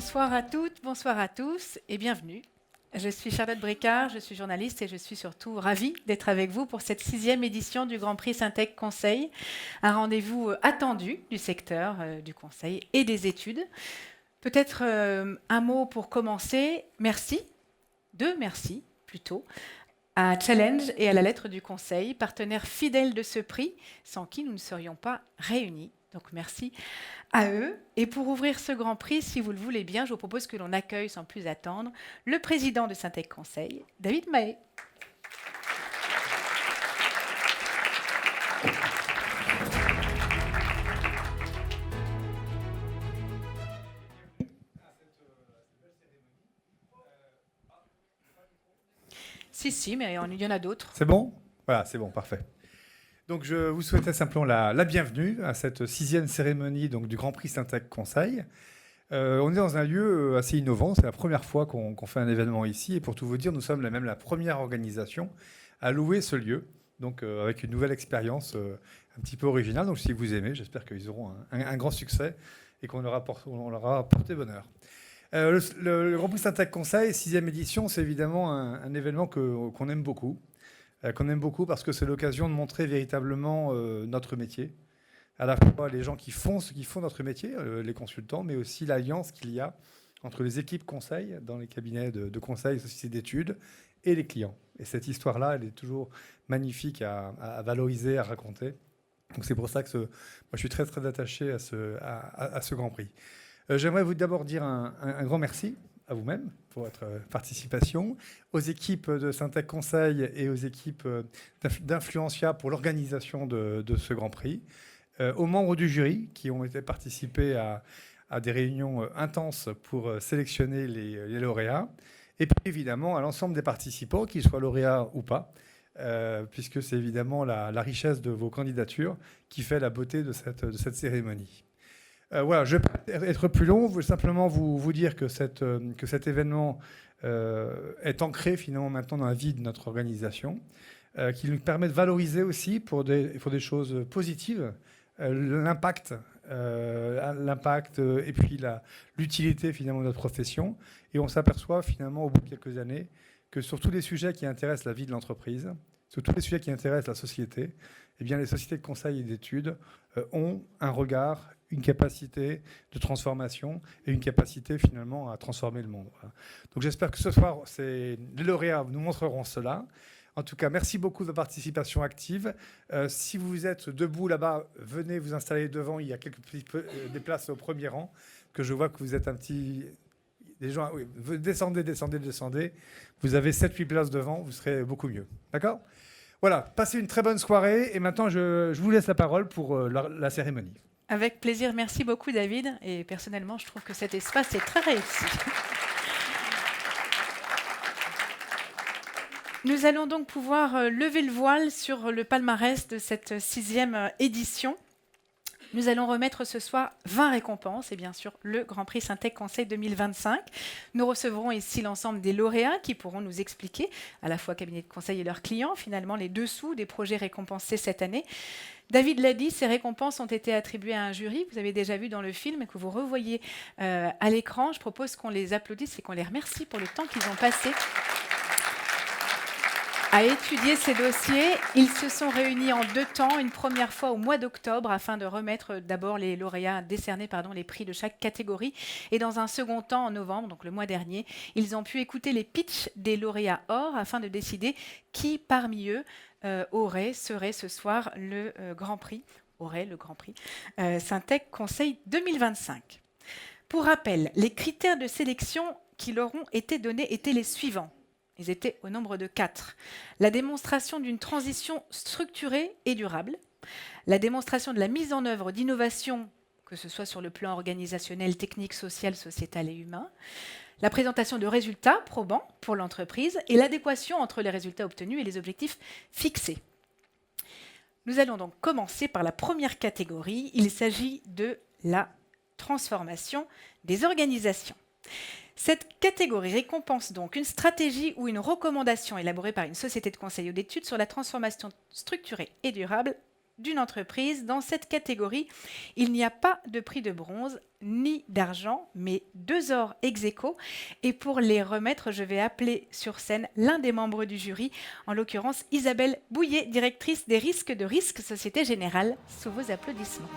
Bonsoir à toutes, bonsoir à tous et bienvenue. Je suis Charlotte Bricard, je suis journaliste et je suis surtout ravie d'être avec vous pour cette 6e édition du Grand Prix Syntec Conseil, un rendez-vous attendu du secteur du conseil et des études. Peut-être un mot pour commencer. Merci, deux merci plutôt, à Challenge et à la Lettre du Conseil, partenaires fidèles de ce prix, sans qui nous ne serions pas réunis. Donc merci à eux. Et pour ouvrir ce Grand Prix, si vous le voulez bien, je vous propose que l'on accueille sans plus attendre le président de Syntec Conseil, David Mahé. Si, mais il y en a d'autres. C'est bon ? Voilà, c'est bon, parfait. Donc, je vous souhaitais simplement la bienvenue à cette 6e cérémonie donc, du Grand Prix Syntec Conseil. On est dans un lieu assez innovant. C'est la première fois qu'on fait un événement ici. Et pour tout vous dire, nous sommes même la première organisation à louer ce lieu. Donc, avec une nouvelle expérience un petit peu originale. Donc, si vous aimez, j'espère qu'ils auront un grand succès et qu'on leur a apporté bonheur. Le Grand Prix Syntec Conseil, 6e édition, c'est évidemment un événement qu'on aime beaucoup. Qu'on aime beaucoup parce que c'est l'occasion de montrer véritablement notre métier. À la fois les gens qui font notre métier, les consultants, mais aussi l'alliance qu'il y a entre les équipes conseil dans les cabinets de conseil, sociétés d'études, et les clients. Et cette histoire-là, elle est toujours magnifique à valoriser, à raconter. Donc c'est pour ça que moi, je suis très, très attaché à ce Grand Prix. J'aimerais vous d'abord dire un grand merci à vous-même pour votre participation, aux équipes de Syntec Conseil et aux équipes d'Influencia pour l'organisation de ce Grand Prix, aux membres du jury qui ont été participés à des réunions intenses pour sélectionner les lauréats, et puis évidemment à l'ensemble des participants, qu'ils soient lauréats ou pas, puisque c'est évidemment la richesse de vos candidatures qui fait la beauté de cette cérémonie. Voilà, je vais pas être plus long, je veux simplement vous dire que cet événement est ancré finalement maintenant dans la vie de notre organisation, qui nous permet de valoriser aussi pour des choses positives l'impact et puis l'utilité finalement de notre profession. Et on s'aperçoit finalement au bout de quelques années que sur tous les sujets qui intéressent la vie de l'entreprise, sur tous les sujets qui intéressent la société, eh bien les sociétés de conseil et d'études ont un regard, une capacité de transformation et une capacité finalement à transformer le monde. Voilà. Donc j'espère que ce soir, les lauréats nous montreront cela. En tout cas, merci beaucoup de votre participation active. Si vous êtes debout là-bas, venez vous installer devant. Il y a des places au premier rang, que je vois que vous êtes des gens, oui, descendez. Vous avez 7-8 places devant, vous serez beaucoup mieux. D'accord ? Voilà, passez une très bonne soirée. Et maintenant, je vous laisse la parole pour la cérémonie. Avec plaisir, merci beaucoup David. Et personnellement, je trouve que cet espace est très réussi. Nous allons donc pouvoir lever le voile sur le palmarès de cette 6e édition. Nous allons remettre ce soir 20 récompenses et bien sûr le Grand Prix Syntec Conseil 2025. Nous recevrons ici l'ensemble des lauréats qui pourront nous expliquer, à la fois cabinet de conseil et leurs clients, finalement les dessous des projets récompensés cette année. David l'a dit, ces récompenses ont été attribuées à un jury. Vous avez déjà vu dans le film et que vous revoyez à l'écran. Je propose qu'on les applaudisse et qu'on les remercie pour le temps qu'ils ont passé à étudier ces dossiers. Ils se sont réunis en 2 temps, une première fois au mois d'octobre afin de remettre d'abord les lauréats, décerner les prix de chaque catégorie, et dans un second temps en novembre, donc le mois dernier, ils ont pu écouter les pitchs des lauréats or afin de décider qui parmi eux serait ce soir le Grand Prix Syntec Conseil 2025. Pour rappel, les critères de sélection qui leur ont été donnés étaient les suivants. Ils étaient au nombre de 4. La démonstration d'une transition structurée et durable, la démonstration de la mise en œuvre d'innovations, que ce soit sur le plan organisationnel, technique, social, sociétal et humain, la présentation de résultats probants pour l'entreprise et l'adéquation entre les résultats obtenus et les objectifs fixés. Nous allons donc commencer par la première catégorie. Il s'agit de la transformation des organisations. Cette catégorie récompense donc une stratégie ou une recommandation élaborée par une société de conseil ou d'études sur la transformation structurée et durable d'une entreprise. Dans cette catégorie, il n'y a pas de prix de bronze ni d'argent, mais 2 ors ex aequo. Et pour les remettre, je vais appeler sur scène l'un des membres du jury, en l'occurrence Isabelle Bouillet, directrice des risques de Risque Société Générale, sous vos applaudissements.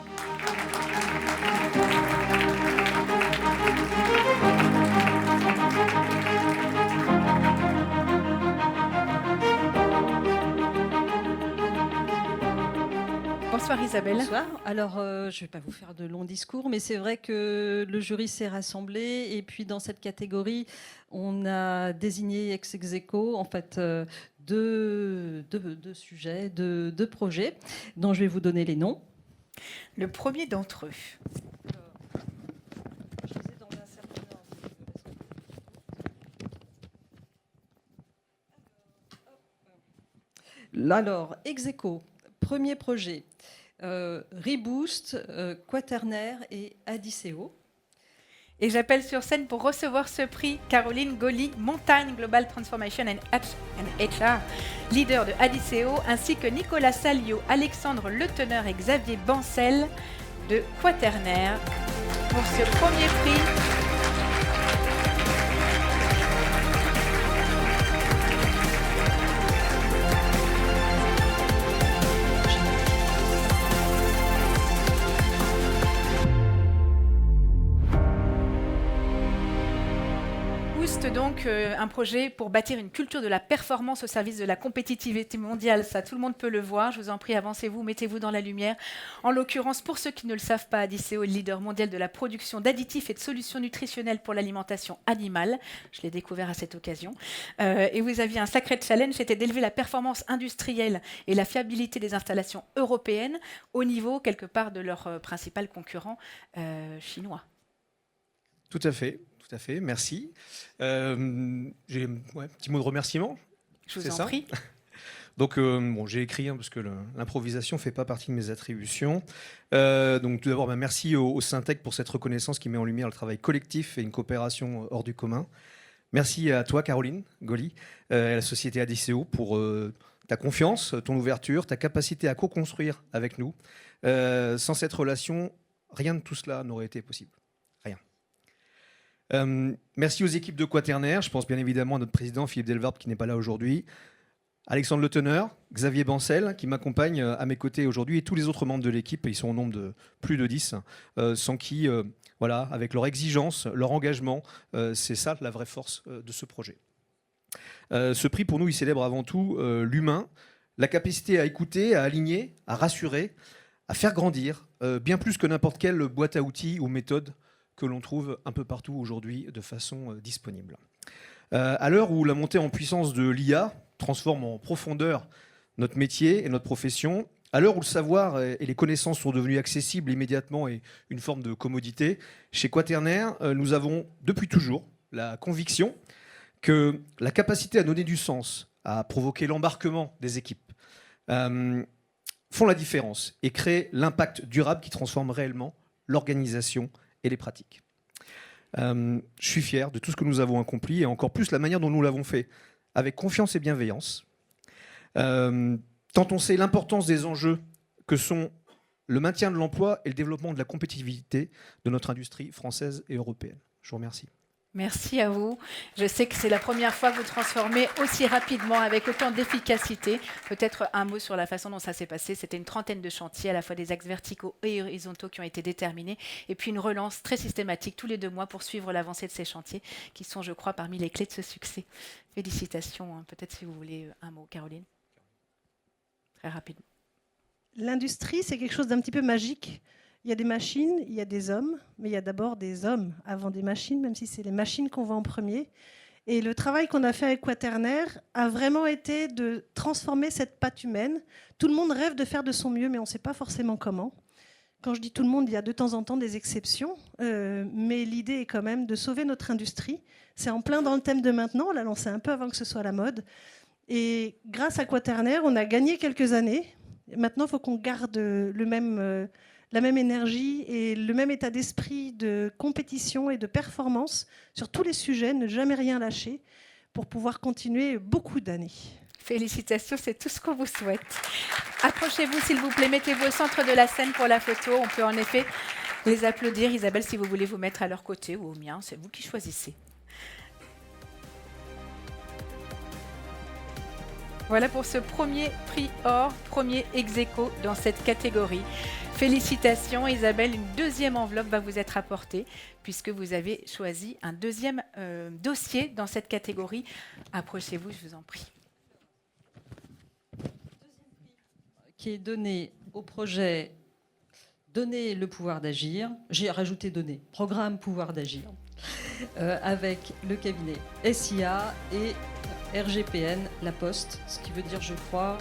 Bonsoir Isabelle. Bonsoir. Alors, je ne vais pas vous faire de longs discours, mais c'est vrai que le jury s'est rassemblé et puis dans cette catégorie, on a désigné ex aequo, en fait, deux sujets, deux projets dont je vais vous donner les noms. Le premier d'entre eux. Je les ai dans un certain ordre. Alors, ex aequo, premier projet. Reboost, Quaternaire et Adiceo. Et j'appelle sur scène pour recevoir ce prix Caroline Golly, Montagne Global Transformation and HR, leader de Adiceo, ainsi que Nicolas Salio, Alexandre Leteneur et Xavier Bancel de Quaternaire pour ce premier prix. Donc un projet pour bâtir une culture de la performance au service de la compétitivité mondiale. Ça, tout le monde peut le voir. Je vous en prie, avancez-vous, mettez-vous dans la lumière. En l'occurrence, pour ceux qui ne le savent pas, Adiceo est le leader mondial de la production d'additifs et de solutions nutritionnelles pour l'alimentation animale. Je l'ai découvert à cette occasion. Et vous aviez un sacré challenge, c'était d'élever la performance industrielle et la fiabilité des installations européennes au niveau, quelque part, de leurs principal concurrent chinois. Tout à fait. Tout à fait, merci. J'ai un petit mot de remerciement. Je vous en prie. Donc, j'ai écrit, parce que l'improvisation ne fait pas partie de mes attributions. Donc, tout d'abord, merci au Syntec pour cette reconnaissance qui met en lumière le travail collectif et une coopération hors du commun. Merci à toi, Caroline Golly, et à la société Adiceo pour ta confiance, ton ouverture, ta capacité à co-construire avec nous. Sans cette relation, rien de tout cela n'aurait été possible. Merci aux équipes de Quaternaire. Je pense bien évidemment à notre président Philippe Delvarbe qui n'est pas là aujourd'hui, Alexandre Leteneur, Xavier Bancel qui m'accompagne à mes côtés aujourd'hui et tous les autres membres de l'équipe, ils sont au nombre de plus de 10, sans qui, avec leur exigence, leur engagement, c'est ça la vraie force de ce projet. Ce prix pour nous, il célèbre avant tout l'humain, la capacité à écouter, à aligner, à rassurer, à faire grandir, bien plus que n'importe quelle boîte à outils ou méthode que l'on trouve un peu partout aujourd'hui de façon disponible. À l'heure où la montée en puissance de l'IA transforme en profondeur notre métier et notre profession, à l'heure où le savoir et les connaissances sont devenus accessibles immédiatement et une forme de commodité, chez Quaternaire, nous avons depuis toujours la conviction que la capacité à donner du sens, à provoquer l'embarquement des équipes, font la différence et créent l'impact durable qui transforme réellement l'organisation et les pratiques. Je suis fier de tout ce que nous avons accompli et encore plus la manière dont nous l'avons fait, avec confiance et bienveillance. Tant on sait l'importance des enjeux que sont le maintien de l'emploi et le développement de la compétitivité de notre industrie française et européenne. Je vous remercie. Merci à vous. Je sais que c'est la première fois que vous transformez aussi rapidement, avec autant d'efficacité. Peut-être un mot sur la façon dont ça s'est passé. C'était une trentaine de chantiers, à la fois des axes verticaux et horizontaux qui ont été déterminés, et puis une relance très systématique tous les 2 mois pour suivre l'avancée de ces chantiers, qui sont, je crois, parmi les clés de ce succès. Félicitations. Peut-être si vous voulez un mot, Caroline. Très rapidement. L'industrie, c'est quelque chose d'un petit peu magique. Il y a des machines, il y a des hommes, mais il y a d'abord des hommes avant des machines, même si c'est les machines qu'on voit en premier. Et le travail qu'on a fait avec Quaternaire a vraiment été de transformer cette patte humaine. Tout le monde rêve de faire de son mieux, mais on ne sait pas forcément comment. Quand je dis tout le monde, il y a de temps en temps des exceptions, mais l'idée est quand même de sauver notre industrie. C'est en plein dans le thème de maintenant, on l'a lancé un peu avant que ce soit la mode. Et grâce à Quaternaire, on a gagné quelques années. Maintenant, il faut qu'on garde la même énergie et le même état d'esprit de compétition et de performance sur tous les sujets, ne jamais rien lâcher pour pouvoir continuer beaucoup d'années. Félicitations, c'est tout ce qu'on vous souhaite. Approchez-vous, s'il vous plaît, mettez-vous au centre de la scène pour la photo. On peut en effet les applaudir. Isabelle, si vous voulez vous mettre à leur côté ou au mien, c'est vous qui choisissez. Voilà pour ce premier prix or, premier ex-aequo dans cette catégorie. Félicitations Isabelle, une deuxième enveloppe va vous être apportée puisque vous avez choisi un deuxième dossier dans cette catégorie. Approchez-vous, je vous en prie. Qui est donné au projet Donner le pouvoir d'agir. J'ai rajouté donner, programme pouvoir d'agir, avec le cabinet SIA et RGPN, La Poste, ce qui veut dire, je crois,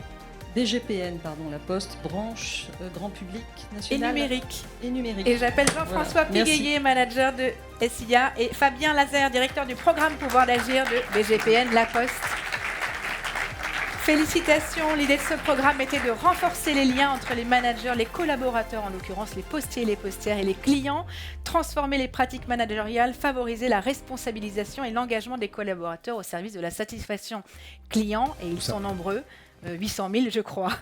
DGPN, pardon, La Poste, branche grand public national. Et numérique. Et Et j'appelle Jean-François Voilà. Pigueyer, manager de SIA, et Fabien Lazaire, directeur du programme pouvoir d'agir de DGPN, La Poste. Félicitations, l'idée de ce programme était de renforcer les liens entre les managers, les collaborateurs, en l'occurrence les postiers et les postières, et les clients, transformer les pratiques managériales, favoriser la responsabilisation et l'engagement des collaborateurs au service de la satisfaction client, et ils sont nombreux, 800 000 je crois,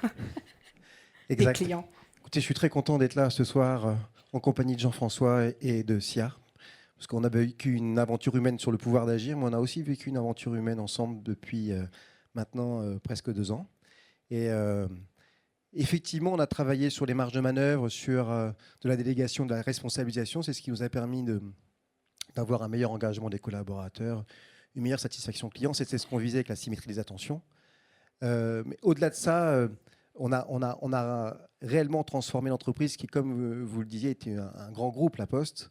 des Exact. clients. Écoutez, je suis très content d'être là ce soir en compagnie de Jean-François et de SIA, parce qu'on a vécu une aventure humaine sur le pouvoir d'agir, mais on a aussi vécu une aventure humaine ensemble depuis maintenant presque 2 ans. Et effectivement, on a travaillé sur les marges de manœuvre, sur de la délégation, de la responsabilisation. C'est ce qui nous a permis d'avoir un meilleur engagement des collaborateurs, une meilleure satisfaction client. C'était ce qu'on visait avec la symétrie des attentions. Mais au-delà de ça, on a réellement transformé l'entreprise qui, comme vous le disiez, était un grand groupe, La Poste.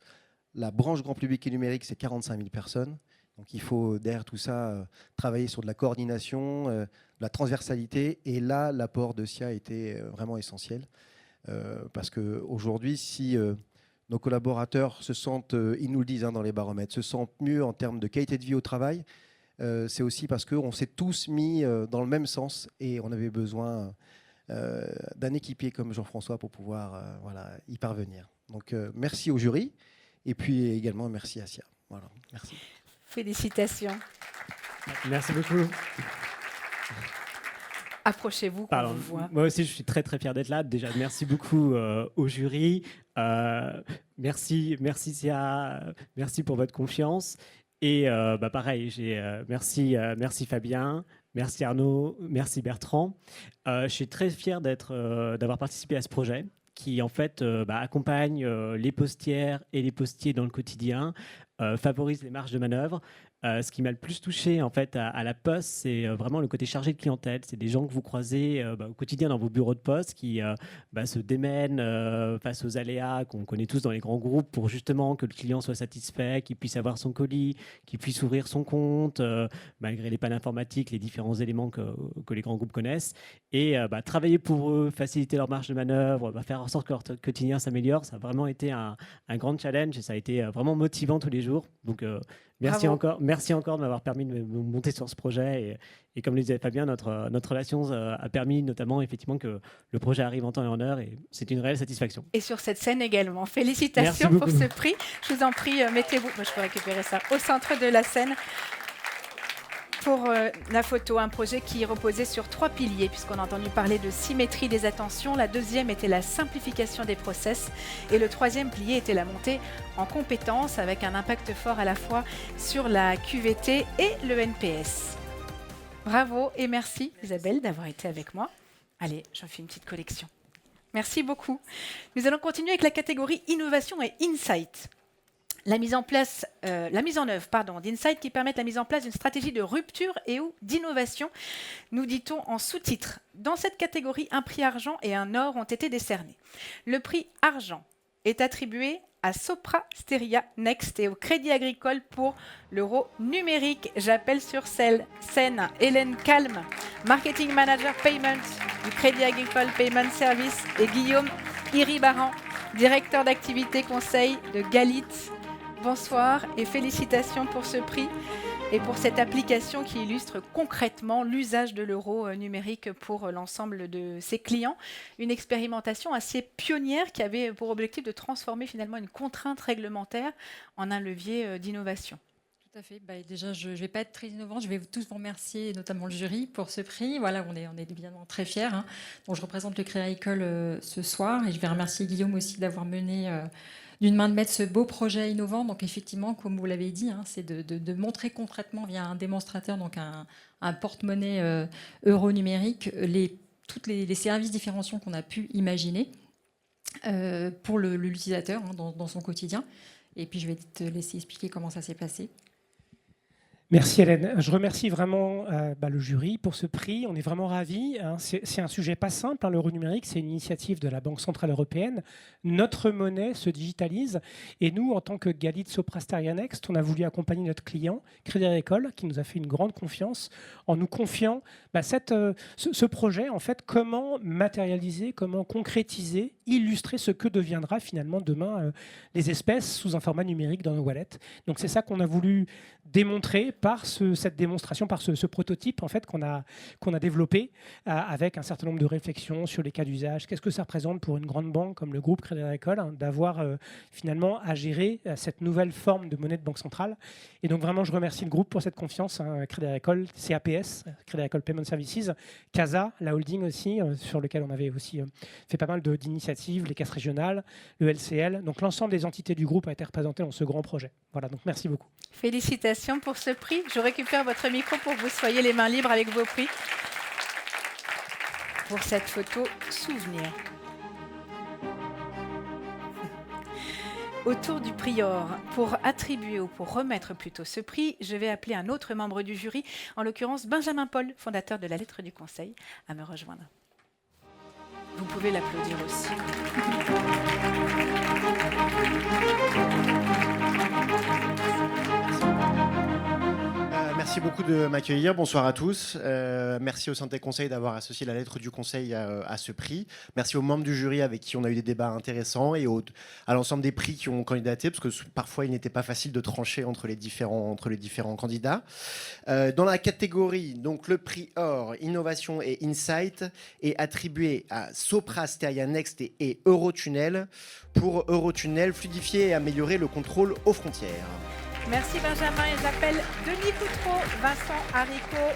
La branche grand public et numérique, c'est 45 000 personnes. Donc il faut, derrière tout ça, travailler sur de la coordination, de la transversalité. Et là, l'apport de SIA était vraiment essentiel. Parce qu'aujourd'hui, si nos collaborateurs se sentent, ils nous le disent dans les baromètres, se sentent mieux en termes de qualité de vie au travail, c'est aussi parce qu'on s'est tous mis dans le même sens et on avait besoin d'un équipier comme Jean-François pour pouvoir y parvenir. Donc merci au jury et puis également merci à SIA. Voilà, merci. Félicitations. Merci beaucoup. Approchez-vous quand on vous voit. Moi aussi, je suis très très fier d'être là. Déjà, merci beaucoup au jury. Merci Sia, merci pour votre confiance. Et pareil, merci Fabien, merci Arnaud, merci Bertrand. Je suis très fier d'avoir participé à ce projet qui en fait accompagne les postières et les postiers dans le quotidien, favorise les marges de manœuvre. Ce qui m'a le plus touché en fait à la Poste, c'est vraiment le côté chargé de clientèle. C'est des gens que vous croisez au quotidien dans vos bureaux de poste qui se démènent face aux aléas qu'on connaît tous dans les grands groupes pour justement que le client soit satisfait, qu'il puisse avoir son colis, qu'il puisse ouvrir son compte, malgré les pannes informatiques, les différents éléments que les grands groupes connaissent. Et travailler pour eux, faciliter leur marge de manœuvre, faire en sorte que leur quotidien s'améliore, ça a vraiment été un grand challenge et ça a été vraiment motivant tous les jours. Donc, merci encore de m'avoir permis de me monter sur ce projet. Et comme le disait Fabien, notre relation a permis notamment effectivement que le projet arrive en temps et en heure. Et c'est une réelle satisfaction. Et sur cette scène également. Félicitations pour ce prix. Je vous en prie, mettez-vous, je peux récupérer ça, au centre de la scène. Pour la photo, un projet qui reposait sur 3 piliers, puisqu'on a entendu parler de symétrie des attentions. La deuxième était la simplification des process. Et le troisième pilier était la montée en compétences, avec un impact fort à la fois sur la QVT et le NPS. Bravo et merci Isabelle d'avoir été avec moi. Allez, j'en fais une petite collection. Merci beaucoup. Nous allons continuer avec la catégorie innovation et insight. La mise en œuvre d'insights qui permettent la mise en place d'une stratégie de rupture et ou d'innovation, nous dit-on en sous-titre. Dans cette catégorie, un prix argent et un or ont été décernés. Le prix argent est attribué à Sopra Steria Next et au Crédit Agricole pour l'euro numérique. J'appelle sur scène Hélène Calme, Marketing Manager Payment du Crédit Agricole Payment Service, et Guillaume Iribaran, directeur d'activité conseil de Galit. Bonsoir et félicitations pour ce prix et pour cette application qui illustre concrètement l'usage de l'euro numérique pour l'ensemble de ses clients. Une expérimentation assez pionnière qui avait pour objectif de transformer finalement une contrainte réglementaire en un levier d'innovation. Tout Tout à fait. Bah, déjà, je ne vais pas être très innovante. Je vais tous vous remercier, notamment le jury, pour ce prix. Voilà, on est évidemment très fiers. Hein. Donc, je représente le Crédit Agricole ce soir et je vais remercier Guillaume aussi d'avoir mené d'une main de maître ce beau projet innovant. Donc, effectivement, comme vous l'avez dit, hein, c'est de montrer concrètement via un démonstrateur, donc un porte-monnaie euro numérique, tous les services différenciants qu'on a pu imaginer pour l'utilisateur hein, dans son quotidien. Et puis, je vais te laisser expliquer comment ça s'est passé. Merci Hélène. Je remercie vraiment le jury pour ce prix. On est vraiment ravis. Hein. C'est un sujet pas simple, hein, l'euro numérique. C'est une initiative de la Banque Centrale Européenne. Notre monnaie se digitalise. Et nous, en tant que Galit Sopra Steria Next, on a voulu accompagner notre client, Crédit Agricole, qui nous a fait une grande confiance en nous confiant ce projet. En fait, comment matérialiser, comment concrétiser, illustrer ce que deviendra finalement demain les espèces sous un format numérique dans nos wallets. Donc c'est ça qu'on a voulu démontrer par cette démonstration, par ce prototype en fait, qu'on a développé avec un certain nombre de réflexions sur les cas d'usage. Qu'est-ce que ça représente pour une grande banque comme le groupe Crédit Agricole hein, d'avoir finalement à gérer cette nouvelle forme de monnaie de banque centrale. Et donc vraiment, je remercie le groupe pour cette confiance. Hein, Crédit Agricole, CAPS, Crédit Agricole Payment Services, CASA, la holding aussi, sur lequel on avait aussi fait pas mal d'initiatives, les caisses régionales, le LCL. Donc l'ensemble des entités du groupe a été représenté dans ce grand projet. Voilà, donc merci beaucoup. Félicitations pour ce prix. Je récupère votre micro pour que vous soyez les mains libres avec vos prix pour cette photo souvenir. Autour du Prior, pour attribuer ou pour remettre plutôt ce prix, je vais appeler un autre membre du jury, en l'occurrence Benjamin Paul, fondateur de la Lettre du Conseil, à me rejoindre. Vous pouvez l'applaudir aussi. Merci beaucoup de m'accueillir. Bonsoir à tous. Merci au Synthèque Conseil d'avoir associé la Lettre du Conseil à ce prix. Merci aux membres du jury avec qui on a eu des débats intéressants et à l'ensemble des prix qui ont candidaté, parce que parfois il n'était pas facile de trancher entre les différents candidats. Dans la catégorie, donc le prix Or, Innovation et Insight est attribué à Sopra Steria Next et Eurotunnel pour Eurotunnel, fluidifier et améliorer le contrôle aux frontières. Merci Benjamin et j'appelle Denis Coutreau, Vincent Haricot,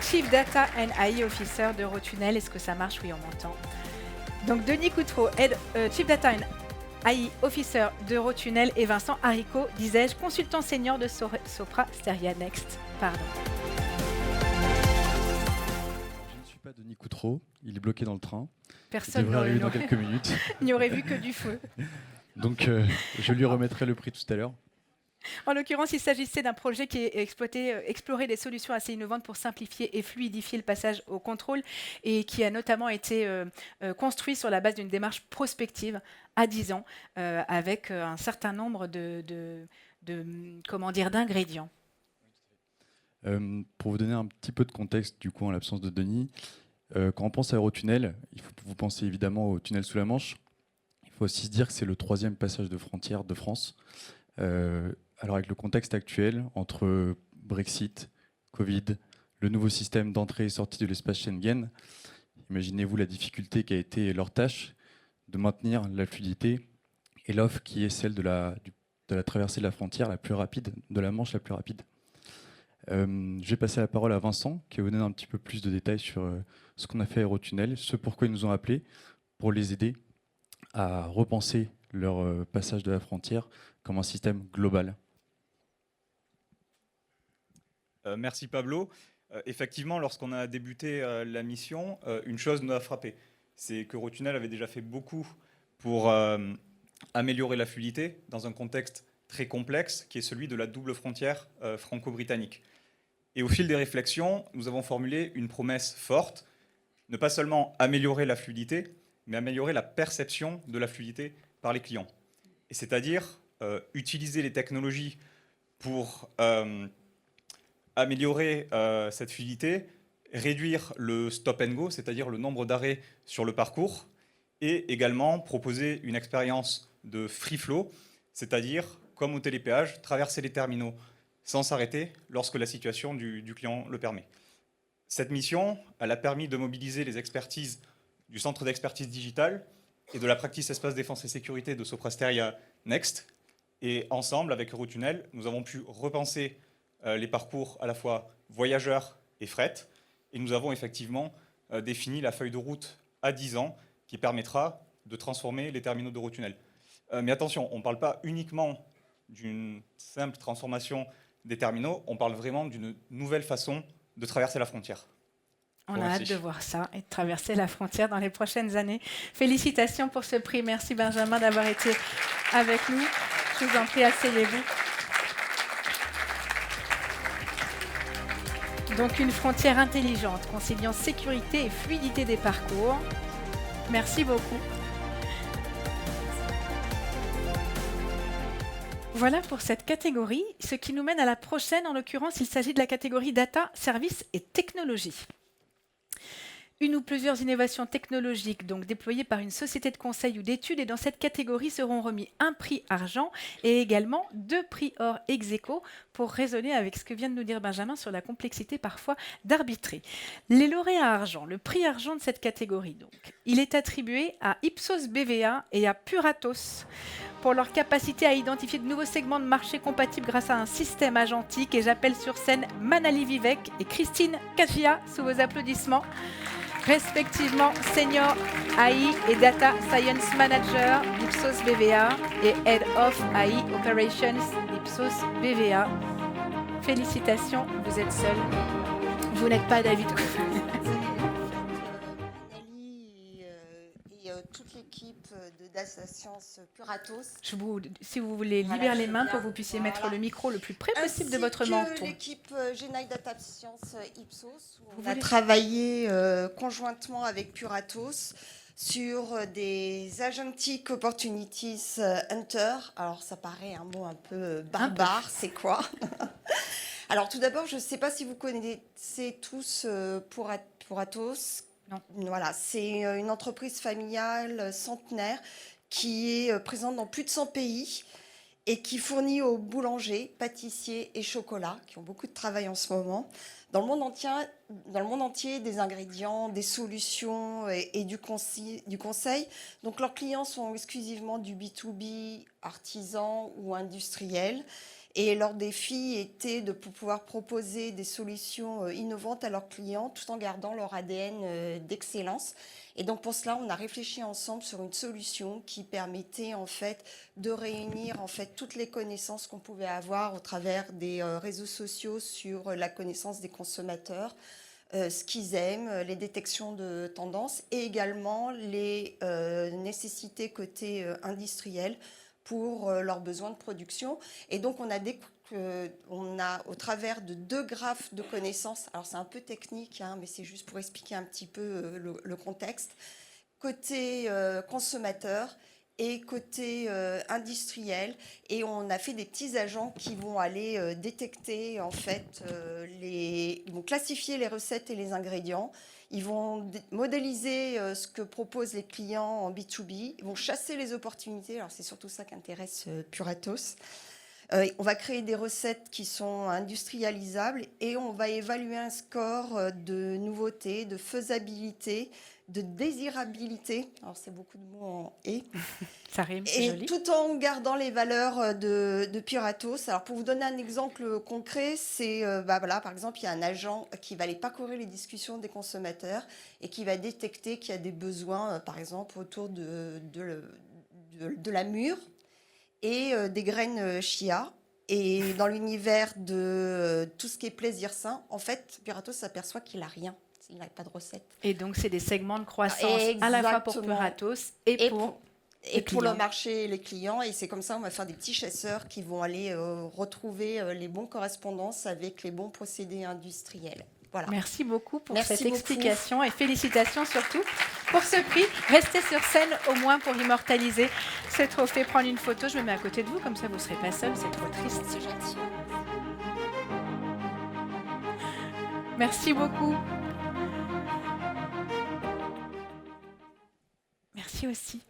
Chief Data and AI Officer d'Eurotunnel. Est-ce que ça marche? Oui, on m'entend. Donc Denis Coutreau, Chief Data and AI Officer d'Eurotunnel et Vincent Haricot, disais-je, consultant senior de Sopra Steria Next. Pardon. Je ne suis pas Denis Coutreau, il est bloqué dans le train. Personne il devrait arriver dans quelques minutes. Il n'y aurait vu que du feu. Donc, je lui remettrai le prix tout à l'heure. En l'occurrence, il s'agissait d'un projet qui explorait des solutions assez innovantes pour simplifier et fluidifier le passage au contrôle et qui a notamment été construit sur la base d'une démarche prospective à 10 ans avec un certain nombre d'ingrédients. Pour vous donner un petit peu de contexte, du coup, en l'absence de Denis, quand on pense à Eurotunnel, il faut vous penser évidemment au tunnel sous la Manche. Il faut aussi se dire que c'est le 3e passage de frontière de France. Alors avec le contexte actuel, entre Brexit, Covid, le nouveau système d'entrée et sortie de l'espace Schengen, imaginez-vous la difficulté qui a été leur tâche de maintenir la fluidité et l'offre qui est celle de la traversée de la frontière la plus rapide, de la Manche la plus rapide. Je vais passer la parole à Vincent qui va vous donner un petit peu plus de détails sur ce qu'on a fait à Eurotunnel, ce pourquoi ils nous ont appelés, pour les aider à repenser leur passage de la frontière comme un système global. Merci Pablo. Effectivement, lorsqu'on a débuté la mission, une chose nous a frappé. C'est qu'Eurotunnel avait déjà fait beaucoup pour améliorer la fluidité dans un contexte très complexe qui est celui de la double frontière franco-britannique. Et au fil des réflexions, nous avons formulé une promesse forte, ne pas seulement améliorer la fluidité, mais améliorer la perception de la fluidité par les clients. Et c'est-à-dire utiliser les technologies pour améliorer cette fluidité, réduire le stop and go, c'est-à-dire le nombre d'arrêts sur le parcours, et également proposer une expérience de free flow, c'est-à-dire, comme au télépéage, traverser les terminaux sans s'arrêter lorsque la situation du client le permet. Cette mission, elle a permis de mobiliser les expertises du Centre d'expertise digitale et de la practice espace défense et sécurité de Sopra Steria Next, Et ensemble, avec Eurotunnel, nous avons pu repenser les parcours à la fois voyageurs et fret. Et nous avons effectivement défini la feuille de route à 10 ans qui permettra de transformer les terminaux d'Eurotunnel. Mais attention, on ne parle pas uniquement d'une simple transformation des terminaux, on parle vraiment d'une nouvelle façon de traverser la frontière. On a hâte de voir ça et de traverser la frontière dans les prochaines années. Félicitations pour ce prix. Merci Benjamin d'avoir été avec nous. Je vous en prie, asseyez-vous. Donc une frontière intelligente, conciliant sécurité et fluidité des parcours. Merci beaucoup. Voilà pour cette catégorie, ce qui nous mène à la prochaine. En l'occurrence, il s'agit de la catégorie data, services et technologies. Une ou plusieurs innovations technologiques donc déployées par une société de conseil ou d'études, et dans cette catégorie seront remis un prix argent et également 2 prix or ex aequo pour raisonner avec ce que vient de nous dire Benjamin sur la complexité parfois d'arbitrer. Les lauréats argent, le prix argent de cette catégorie donc, il est attribué à Ipsos BVA et à Puratos pour leur capacité à identifier de nouveaux segments de marché compatibles grâce à un système agentique. Et j'appelle sur scène Manali Vivek et Christine Kachia sous vos applaudissements, respectivement Senior AI et Data Science Manager d'Ipsos BVA et Head of AI Operations d'Ipsos BVA. Félicitations, vous êtes seuls. Vous n'êtes pas David Couffin. Toute l'équipe de Data Science Puratos. Si vous voulez libérer les mains pour que vous puissiez mettre le micro le plus près possible de votre menton. L'équipe Genai Data Science Ipsos, où on a travaillé conjointement avec Puratos sur des Agentic Opportunities Hunter. Alors ça paraît un mot un peu barbare, c'est quoi? Alors tout d'abord, je ne sais pas si vous connaissez tous Puratos. Non. Voilà, c'est une entreprise familiale centenaire qui est présente dans plus de 100 pays et qui fournit aux boulangers, pâtissiers et chocolats, qui ont beaucoup de travail en ce moment, dans le monde entier des ingrédients, des solutions et du conseil. Donc leurs clients sont exclusivement du B2B, artisan ou industriel. Et leur défi était de pouvoir proposer des solutions innovantes à leurs clients tout en gardant leur ADN d'excellence. Et donc pour cela, on a réfléchi ensemble sur une solution qui permettait en fait de réunir en fait toutes les connaissances qu'on pouvait avoir au travers des réseaux sociaux sur la connaissance des consommateurs, ce qu'ils aiment, les détections de tendances et également les nécessités côté industriel pour leurs besoins de production. Et donc, on a au travers de 2 graphes de connaissances, alors c'est un peu technique, hein, mais c'est juste pour expliquer un petit peu le contexte, côté consommateur et côté industriel. Et on a fait des petits agents qui vont aller détecter, en fait, ils vont classifier les recettes et les ingrédients. Ils vont modéliser ce que proposent les clients en B2B. Ils vont chasser les opportunités. Alors, c'est surtout ça qui intéresse Puratos. On va créer des recettes qui sont industrialisables et on va évaluer un score de nouveauté, de faisabilité, de désirabilité. Alors, c'est beaucoup de mots en « et ». Ça rime, c'est joli. Et tout en gardant les valeurs de Puratos. Alors, pour vous donner un exemple concret, c'est, voilà, par exemple, il y a un agent qui va aller parcourir les discussions des consommateurs et qui va détecter qu'il y a des besoins, par exemple, autour de la mûre et des graines chia. Et dans l'univers de tout ce qui est plaisir sain, en fait, Puratos s'aperçoit qu'il n'a rien. Il n'a pas de recette. Et donc, c'est des segments de croissance à la fois pour Puratos et pour le marché et les clients. Et c'est comme ça qu'on va faire des petits chasseurs qui vont aller retrouver les bonnes correspondances avec les bons procédés industriels. Voilà. Merci beaucoup pour cette explication et félicitations surtout pour ce prix. Restez sur scène au moins pour immortaliser ce trophée. Prendre une photo, je me mets à côté de vous, comme ça vous ne serez pas seul, c'est trop triste. C'est gentil. Merci beaucoup. Merci aussi.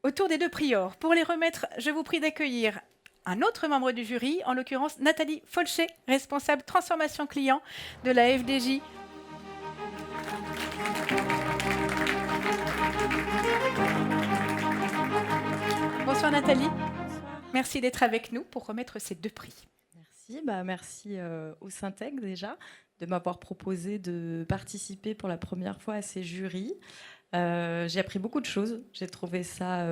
Autour des 2 priors, pour les remettre, je vous prie d'accueillir un autre membre du jury, en l'occurrence Nathalie Folcher, responsable transformation client de la FDJ. Bonsoir Nathalie. Merci d'être avec nous pour remettre ces 2 prix. Merci au Syntec déjà de m'avoir proposé de participer pour la première fois à ces jurys. J'ai appris beaucoup de choses. J'ai trouvé ça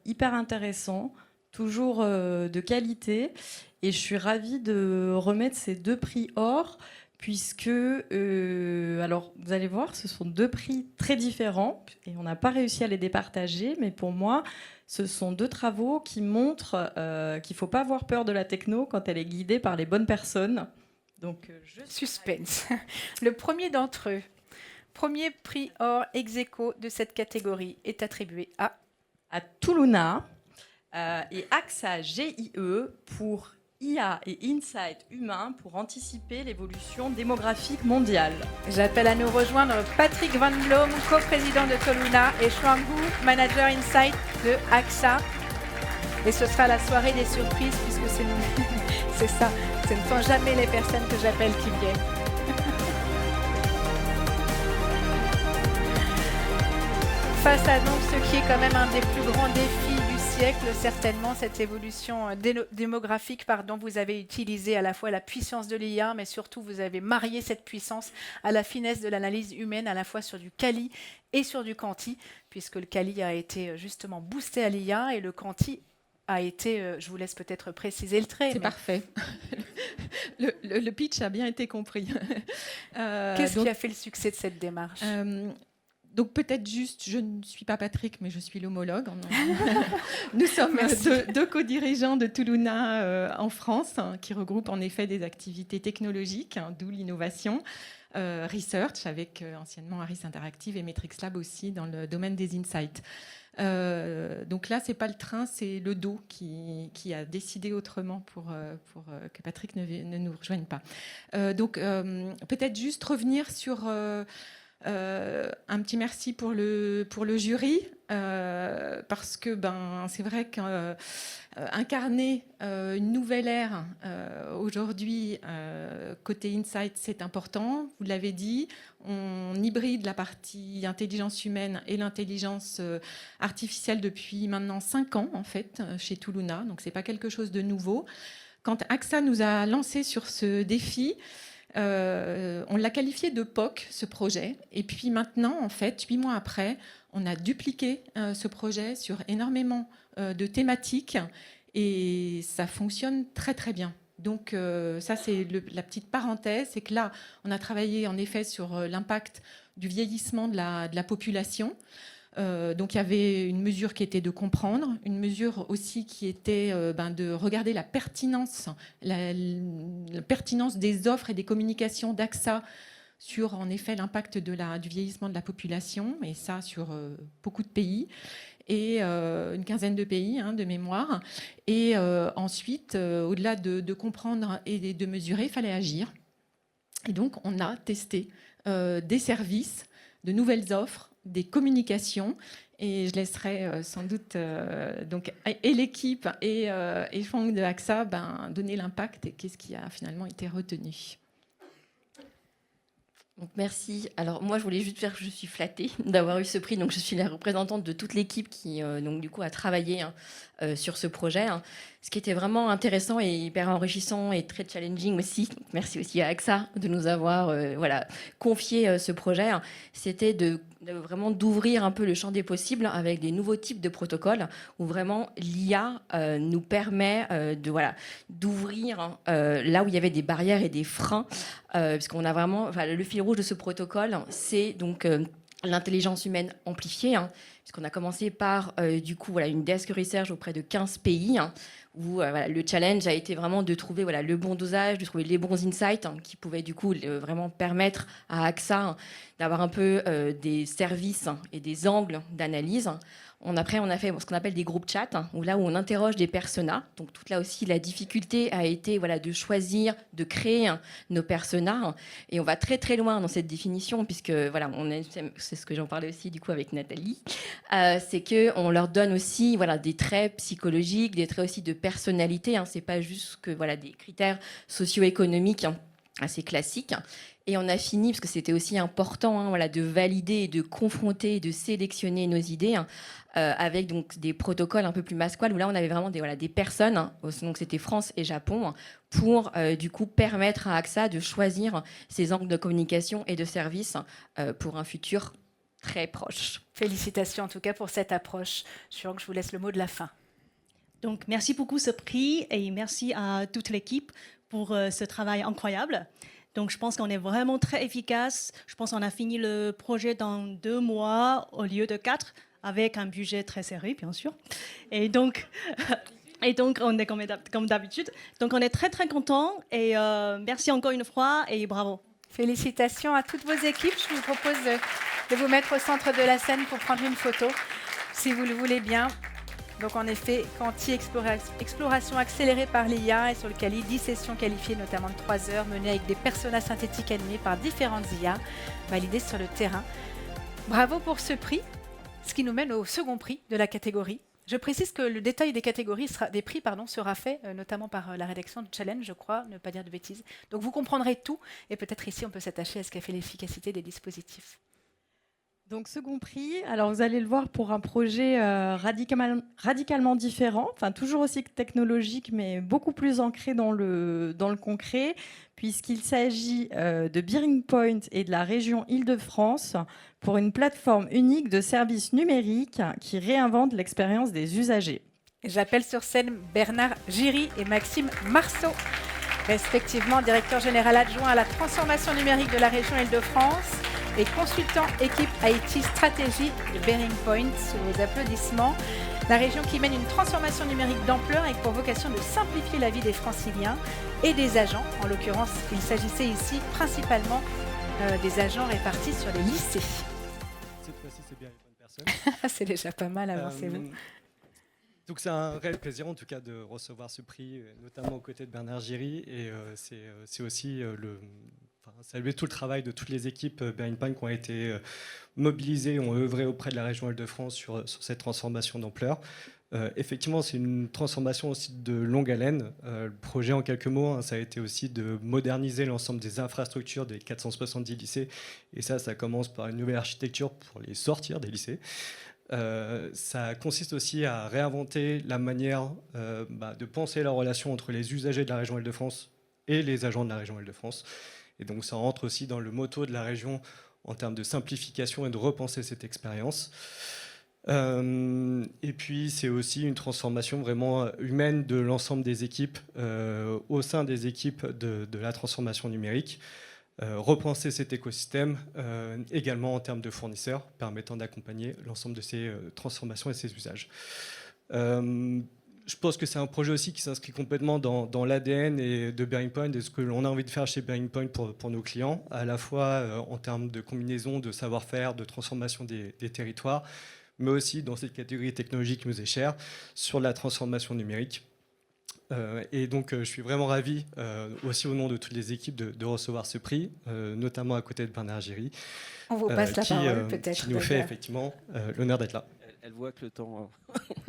hyper intéressant, toujours de qualité. Et je suis ravie de remettre ces 2 prix or, puisque, alors vous allez voir, ce sont 2 prix très différents et on n'a pas réussi à les départager. Mais pour moi, ce sont 2 travaux qui montrent qu'il ne faut pas avoir peur de la techno quand elle est guidée par les bonnes personnes. Donc, suspense. Le premier d'entre eux, premier prix or ex aequo de cette catégorie, est attribué à Tuluna et AXA GIE pour IA et Insight humain pour anticiper l'évolution démographique mondiale. J'appelle à nous rejoindre Patrick Van Bloem, coprésident de Tuluna, et Shuang Hu, manager Insight de AXA. Et ce sera la soirée des surprises, puisque c'est ça. Ce ne sont jamais les personnes que j'appelle qui viennent. Face à donc ce qui est quand même un des plus grands défis du siècle, certainement cette évolution démographique, vous avez utilisé à la fois la puissance de l'IA, mais surtout vous avez marié cette puissance à la finesse de l'analyse humaine, à la fois sur du quali et sur du quanti, puisque le quali a été justement boosté à l'IA et le quanti a été, je vous laisse peut-être préciser le trait. C'est parfait. Le pitch a bien été compris. Qu'est-ce qui a fait le succès de cette démarche ? Donc peut-être juste, je ne suis pas Patrick, mais je suis l'homologue. Nous sommes 2 co-dirigeants de Tuluna en France, qui regroupent en effet des activités technologiques, d'où l'innovation, research avec anciennement Harris Interactive et Metrix Lab aussi dans le domaine des insights. Donc là, c'est pas le train, c'est le dos qui a décidé autrement pour que Patrick ne nous rejoigne pas. Donc peut-être juste revenir sur un petit merci pour le jury, parce que c'est vrai qu'incarner une nouvelle ère aujourd'hui côté Insight, c'est important. Vous l'avez dit, on hybride la partie intelligence humaine et l'intelligence artificielle depuis maintenant 5 ans en fait chez Tuluna, donc c'est pas quelque chose de nouveau. Quand AXA nous a lancé sur ce défi, on l'a qualifié de POC, ce projet. Et puis maintenant, en fait, 8 mois après, on a dupliqué ce projet sur énormément de thématiques et ça fonctionne très, très bien. Donc ça, c'est la petite parenthèse. C'est que là, on a travaillé en effet sur l'impact du vieillissement de la population. Donc il y avait une mesure qui était de comprendre, une mesure aussi qui était de regarder la pertinence des offres et des communications d'AXA sur en effet l'impact du vieillissement de la population, et ça sur beaucoup de pays, et une quinzaine de pays de mémoire. Et ensuite, au-delà de comprendre et de mesurer, il fallait agir. Et donc on a testé des services, de nouvelles offres, des communications, et je laisserai sans doute donc, et l'équipe et Fang de AXA donner l'impact et qu'est-ce qui a finalement été retenu. Donc, merci. Alors moi, je voulais juste dire que je suis flattée d'avoir eu ce prix. Donc je suis la représentante de toute l'équipe qui donc du coup a travaillé sur ce projet. Ce qui était vraiment intéressant et hyper enrichissant et très challenging aussi. Donc, merci aussi à AXA de nous avoir confié ce projet. C'était de vraiment d'ouvrir un peu le champ des possibles avec des nouveaux types de protocoles où vraiment l'IA nous permet d'ouvrir là où il y avait des barrières et des freins, puisqu'on a vraiment le fil rouge de ce protocole, c'est donc l'intelligence humaine amplifiée, puisqu'on a commencé par une desk research auprès de 15 pays, où le challenge a été vraiment de trouver le bon dosage, de trouver les bons insights qui pouvaient du coup vraiment permettre à AXA d'avoir un peu des services et des angles d'analyse. Après, on a fait ce qu'on appelle des groupes chat, où là où on interroge des personas. Donc toute là aussi, la difficulté a été de choisir, de créer nos personas. Et on va très très loin dans cette définition, puisque c'est ce que j'en parlais aussi du coup avec Nathalie. C'est qu'on leur donne aussi des traits psychologiques, des traits aussi de personnalité. C'est pas juste que des critères socio-économiques assez classique. Et on a fini, parce que c'était aussi important voilà, de valider et de confronter et de sélectionner nos idées avec donc, des protocoles un peu plus masquals, où là on avait vraiment des personnes, donc c'était France et Japon, pour du coup permettre à AXA de choisir ses angles de communication et de service pour un futur très proche. Félicitations en tout cas pour cette approche. Je vous laisse le mot de la fin. Donc, merci beaucoup ce prix et merci à toute l'équipe pour ce travail incroyable. Donc, je pense qu'on est vraiment très efficace. Je pense qu'on a fini le projet dans 2 mois au lieu de 4, avec un budget très serré, bien sûr. Et donc on est comme d'habitude. Donc, on est très, très contents. Et merci encore une fois et bravo. Félicitations à toutes vos équipes. Je vous propose de vous mettre au centre de la scène pour prendre une photo, si vous le voulez bien. Donc en effet, exploration accélérée par l'IA et sur le Cali, 10 sessions qualifiées notamment de 3 heures, menées avec des personnages synthétiques animés par différentes IA, validées sur le terrain. Bravo pour ce prix, ce qui nous mène au second prix de la catégorie. Je précise que le détail des prix sera fait notamment par la rédaction de Challenge, je crois, ne pas dire de bêtises. Donc vous comprendrez tout et peut-être ici on peut s'attacher à ce qu'a fait l'efficacité des dispositifs. Donc second prix, alors vous allez le voir pour un projet radicalement différent, enfin toujours aussi technologique mais beaucoup plus ancré dans le concret, puisqu'il s'agit de Bearing Point et de la région Île-de-France pour une plateforme unique de services numériques qui réinvente l'expérience des usagers. J'appelle sur scène Bernard Giry et Maxime Marceau, respectivement directeur général adjoint à la transformation numérique de la région Île-de-France et consultant équipe IT stratégie de Bearing Point. Sous vos applaudissements, la région qui mène une transformation numérique d'ampleur avec pour vocation de simplifier la vie des Franciliens et des agents. En l'occurrence, il s'agissait ici principalement des agents répartis sur les lycées. Cette fois-ci, c'est bien les bonnes personnes. C'est déjà pas mal, avancez-vous. Donc c'est un réel plaisir en tout cas de recevoir ce prix, notamment aux côtés de Bernard Giry, et c'est aussi saluer tout le travail de toutes les équipes Bearing Point qui ont été mobilisées, ont œuvré auprès de la région Île-de-France sur cette transformation d'ampleur. Effectivement, c'est une transformation aussi de longue haleine. Le projet, en quelques mots, ça a été aussi de moderniser l'ensemble des infrastructures des 470 lycées. Et ça commence par une nouvelle architecture pour les sortir des lycées. Ça consiste aussi à réinventer la manière de penser la relation entre les usagers de la région Île-de-France et les agents de la région Île-de-France. Et donc ça rentre aussi dans le motto de la région en termes de simplification et de repenser cette expérience. Et puis c'est aussi une transformation vraiment humaine de l'ensemble des équipes au sein des équipes de la transformation numérique. Repenser cet écosystème également en termes de fournisseurs permettant d'accompagner l'ensemble de ces transformations et ces usages. Je pense que c'est un projet aussi qui s'inscrit complètement dans l'ADN de Bearing Point et ce que l'on a envie de faire chez Bearing Point pour nos clients, à la fois en termes de combinaison, de savoir-faire, de transformation des territoires, mais aussi dans cette catégorie technologique qui nous est chère, sur la transformation numérique. Et donc je suis vraiment ravi, aussi au nom de toutes les équipes, de recevoir ce prix, notamment à côté de Bernard Giry. On vous passe la parole peut-être. Qui nous fait effectivement l'honneur d'être là. Elle voit que le temps...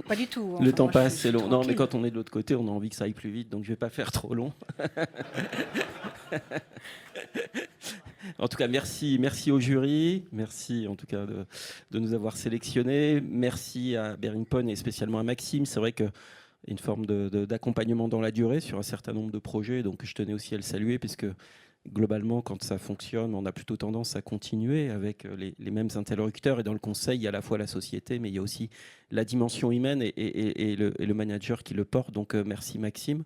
Pas du tout. Le temps passe, c'est long. Non, mais quand on est de l'autre côté, on a envie que ça aille plus vite, donc je ne vais pas faire trop long. En tout cas, merci au jury. Merci en tout cas de nous avoir sélectionnés. Merci à Bearing Point et spécialement à Maxime. C'est vrai que une forme d'accompagnement dans la durée sur un certain nombre de projets. Donc je tenais aussi à le saluer parce que globalement, quand ça fonctionne, on a plutôt tendance à continuer avec les mêmes interlocuteurs. Et dans le conseil, il y a à la fois la société, mais il y a aussi la dimension humaine et le manager qui le porte. Donc merci Maxime.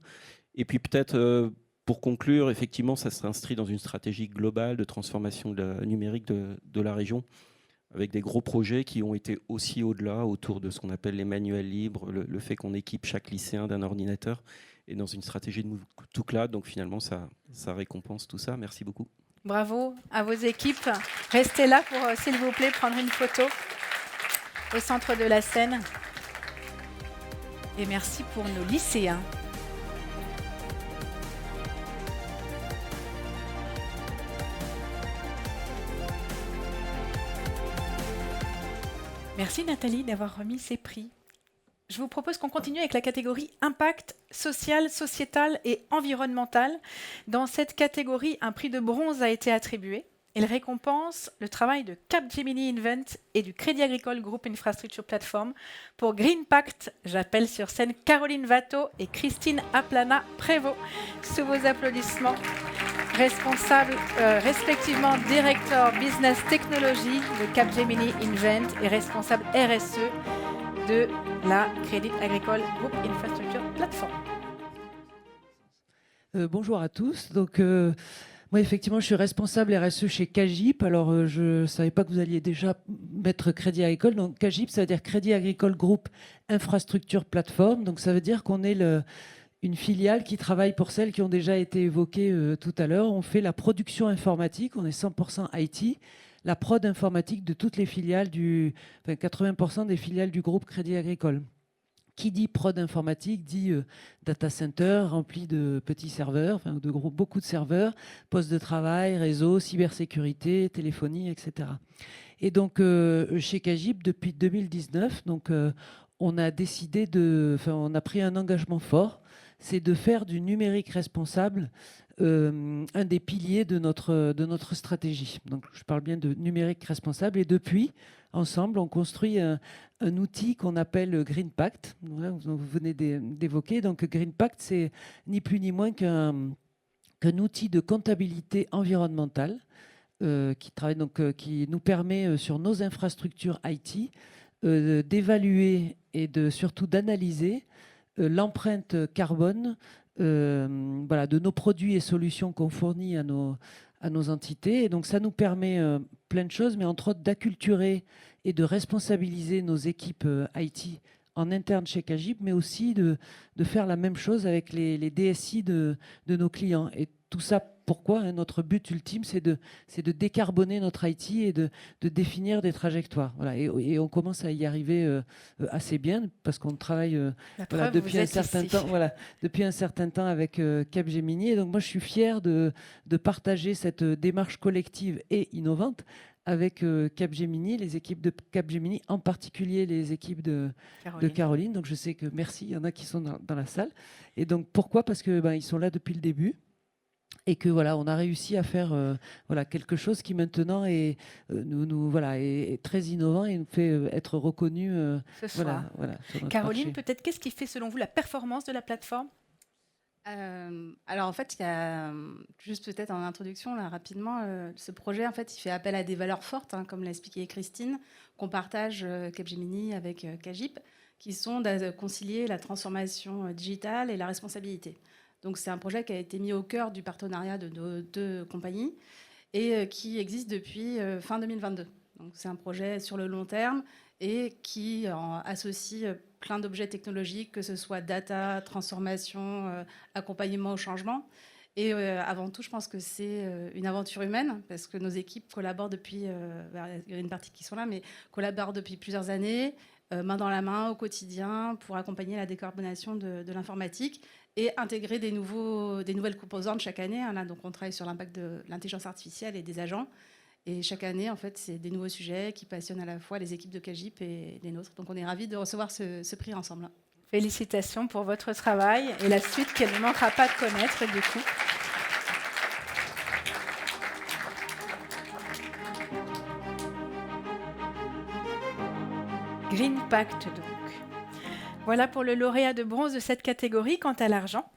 Et puis peut-être pour conclure, effectivement, ça s'inscrit dans une stratégie globale de transformation numérique de la région, avec des gros projets qui ont été aussi au-delà, autour de ce qu'on appelle les manuels libres, le fait qu'on équipe chaque lycéen d'un ordinateur, et dans une stratégie de tout cloud. Donc finalement, ça récompense tout ça. Merci beaucoup. Bravo à vos équipes. Restez là pour, s'il vous plaît, prendre une photo au centre de la scène. Et merci pour nos lycéens. Merci Nathalie d'avoir remis ces prix. je vous propose qu'on continue avec la catégorie impact social, sociétal et environnemental. Dans cette catégorie, un prix de bronze a été attribué. Il récompense le travail de Capgemini Invent et du Crédit Agricole Group Infrastructure Platform pour Greenpact. J'appelle sur scène Caroline Watteau et Christine Aplana-Prévost. Sous vos applaudissements, responsables respectivement Directeur Business Technology de Capgemini Invent et responsable RSE de la Crédit Agricole Group Infrastructure Platform. Bonjour à tous. Donc, moi, effectivement, je suis responsable RSE chez Cagip. Alors, je ne savais pas que vous alliez déjà mettre Crédit Agricole. Donc, Cagip, ça veut dire Crédit Agricole Group Infrastructure Platform. Donc, ça veut dire qu'on est une filiale qui travaille pour celles qui ont déjà été évoquées tout à l'heure. On fait la production informatique. On est 100% IT. La prod informatique de toutes les filiales 80% des filiales du groupe Crédit Agricole. Qui dit prod informatique dit data center rempli de petits serveurs, beaucoup de serveurs, postes de travail, réseau, cybersécurité, téléphonie, etc. Et donc chez Cagip depuis 2019, on a décidé on a pris un engagement fort, c'est de faire du numérique responsable un des piliers de notre stratégie. Donc je parle bien de numérique responsable et depuis, ensemble, on construit un outil qu'on appelle Greenpact, voilà, vous venez d'évoquer. Donc Greenpact, c'est ni plus ni moins qu'un outil de comptabilité environnementale qui nous permet sur nos infrastructures IT d'évaluer et surtout d'analyser l'empreinte carbone de nos produits et solutions qu'on fournit à nos entités. Et donc ça nous permet plein de choses, mais entre autres d'acculturer et de responsabiliser nos équipes IT en interne chez Cagip, mais aussi de faire la même chose avec les DSI de nos clients. Et tout ça, pourquoi notre but ultime, c'est de décarboner notre IT et de définir des trajectoires. Voilà. Et on commence à y arriver assez bien parce qu'on travaille depuis un certain temps avec Capgemini. Et donc moi, je suis fier de partager cette démarche collective et innovante avec Capgemini, les équipes de Capgemini, en particulier les équipes de Caroline. Donc je sais que merci, il y en a qui sont dans la salle. Et donc pourquoi ? Parce que ils sont là depuis le début. Et que on a réussi à faire quelque chose qui maintenant est très innovant et nous fait être reconnu. Ce soir. Caroline, peut-être qu'est-ce qui fait selon vous la performance de la plateforme ? Alors en fait, il y a juste peut-être en introduction là rapidement, ce projet en fait, il fait appel à des valeurs fortes, comme l'a expliqué Christine, qu'on partage Capgemini avec Cagip, qui sont de concilier la transformation digitale et la responsabilité. Donc c'est un projet qui a été mis au cœur du partenariat de nos deux compagnies et qui existe depuis fin 2022. Donc c'est un projet sur le long terme et qui associe plein d'objets technologiques, que ce soit data, transformation, accompagnement au changement. Et avant tout, je pense que c'est une aventure humaine, parce que nos équipes collaborent depuis, il y a une partie qui sont là, mais collaborent depuis plusieurs années, main dans la main, au quotidien, pour accompagner la décarbonation de l'informatique et intégrer des nouvelles composantes chaque année. Là, donc on travaille sur l'impact de l'intelligence artificielle et des agents. Et chaque année, en fait, c'est des nouveaux sujets qui passionnent à la fois les équipes de Cagip et les nôtres. Donc on est ravis de recevoir ce prix ensemble. Félicitations pour votre travail et la suite qu'elle ne manquera pas de connaître du coup. Greenpact donc. Voilà pour le lauréat de bronze de cette catégorie. Quant à l'argent,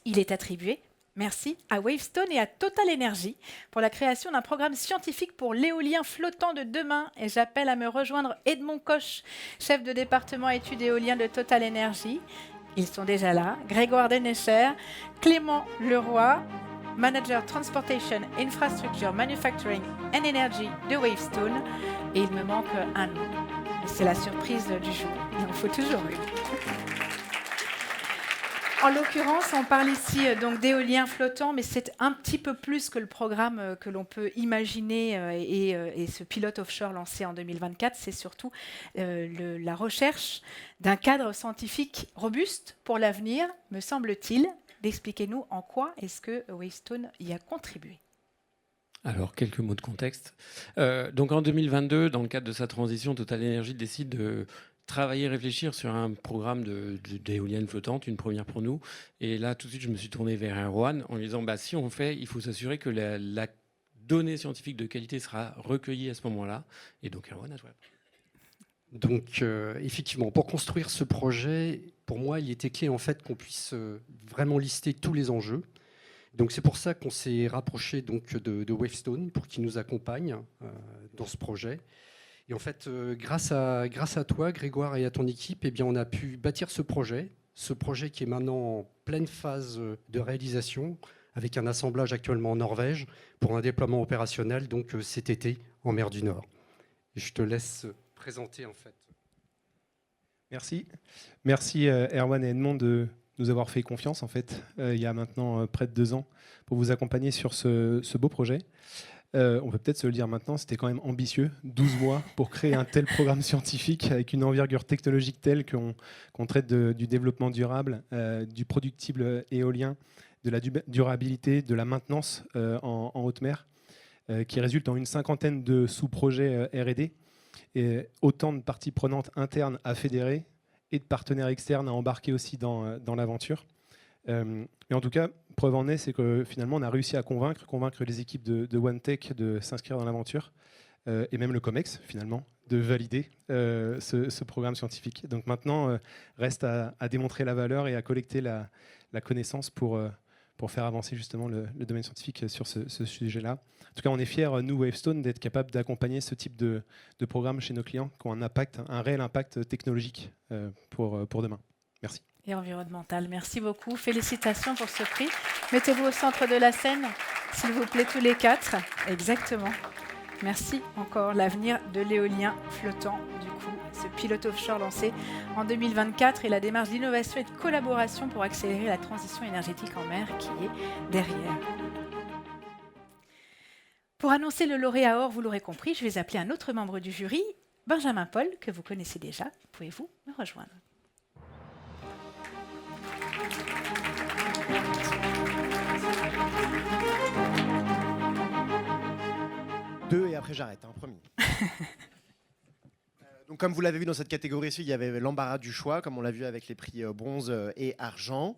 il est attribué, merci, à Wavestone et à Total Energy pour la création d'un programme scientifique pour l'éolien flottant de demain. Et j'appelle à me rejoindre Edmond Koch, chef de département études éoliennes de Total Energy. Ils sont déjà là. Grégoire Denecher, Clément Leroy, manager Transportation, Infrastructure, Manufacturing and Energy de Wavestone. Et il me manque un nom. C'est la surprise du jour. Il en faut toujours une. En l'occurrence, on parle ici donc d'éolien flottant, mais c'est un petit peu plus que le programme que l'on peut imaginer et ce pilote offshore lancé en 2024. C'est surtout la recherche d'un cadre scientifique robuste pour l'avenir, me semble-t-il. Expliquez-nous en quoi est-ce que Wavestone y a contribué. Alors, quelques mots de contexte. Donc en 2022, dans le cadre de sa transition, Total Energy décide travailler, réfléchir sur un programme d'éoliennes flottantes, une première pour nous. Et là, tout de suite, je me suis tourné vers Erwan en lui disant, si on fait, il faut s'assurer que la donnée scientifique de qualité sera recueillie à ce moment-là. Et donc, Erwan, à toi. Donc, effectivement, pour construire ce projet, pour moi, il était clé en fait qu'on puisse vraiment lister tous les enjeux. Donc, c'est pour ça qu'on s'est rapproché donc de Wavestone pour qu'ils nous accompagnent dans ce projet. Et en fait, grâce à toi, Grégoire, et à ton équipe, eh bien, on a pu bâtir ce projet qui est maintenant en pleine phase de réalisation, avec un assemblage actuellement en Norvège pour un déploiement opérationnel donc cet été en mer du Nord. Et je te laisse présenter en fait. Merci Erwan et Edmond de nous avoir fait confiance en fait il y a maintenant près de 2 ans pour vous accompagner sur ce beau projet. On peut peut-être se le dire maintenant, c'était quand même ambitieux, 12 mois pour créer un tel programme scientifique avec une envergure technologique telle qu'on traite du développement durable, du productible éolien, de la durabilité, de la maintenance en haute mer, qui résulte en une 50aine de sous-projets R&D, et autant de parties prenantes internes à fédérer et de partenaires externes à embarquer aussi dans l'aventure. Mais en tout cas, preuve en est, c'est que finalement, on a réussi à convaincre les équipes de OneTech de s'inscrire dans l'aventure, et même le COMEX, finalement, de valider ce programme scientifique. Donc maintenant, reste à démontrer la valeur et à collecter la connaissance pour faire avancer justement le domaine scientifique sur ce sujet-là. En tout cas, on est fiers, nous, Wavestone, d'être capable d'accompagner ce type de programme chez nos clients qui ont un réel impact technologique pour demain. Merci. Et environnemental. Merci beaucoup. Félicitations pour ce prix. Mettez-vous au centre de la scène, s'il vous plaît, tous les 4. Exactement. Merci encore. L'avenir de l'éolien flottant, du coup, ce pilote offshore lancé en 2024 et la démarche d'innovation et de collaboration pour accélérer la transition énergétique en mer qui est derrière. Pour annoncer le lauréat or, vous l'aurez compris, je vais appeler un autre membre du jury, Benjamin Paul, que vous connaissez déjà. Pouvez-vous me rejoindre ? Deux et après j'arrête, promis. Donc comme vous l'avez vu dans cette catégorie ici, il y avait l'embarras du choix, comme on l'a vu avec les prix bronze et argent.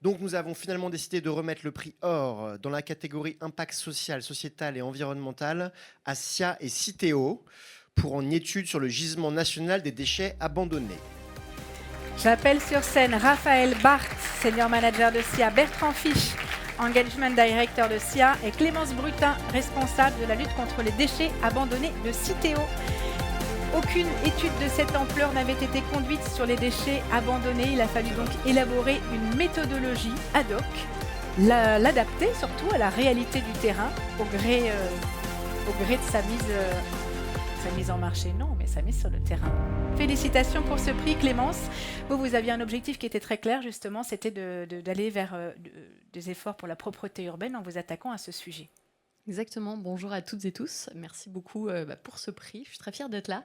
Donc nous avons finalement décidé de remettre le prix or dans la catégorie impact social, sociétal et environnemental à SIA et Citeo pour une étude sur le gisement national des déchets abandonnés. J'appelle sur scène Raphaël Barthes, senior manager de SIA, Bertrand Fisch, Engagement Director de SIA, et Clémence Brutin, responsable de la lutte contre les déchets abandonnés de Citeo. Aucune étude de cette ampleur n'avait été conduite sur les déchets abandonnés. Il a fallu donc élaborer une méthodologie ad hoc, l'adapter surtout à la réalité du terrain, au gré de sa mise en marché, non, mais sa mise sur le terrain. Félicitations pour ce prix, Clémence. Vous aviez un objectif qui était très clair, justement, c'était d'aller vers des efforts pour la propreté urbaine en vous attaquant à ce sujet. Exactement. Bonjour à toutes et tous. Merci beaucoup pour ce prix. Je suis très fière d'être là.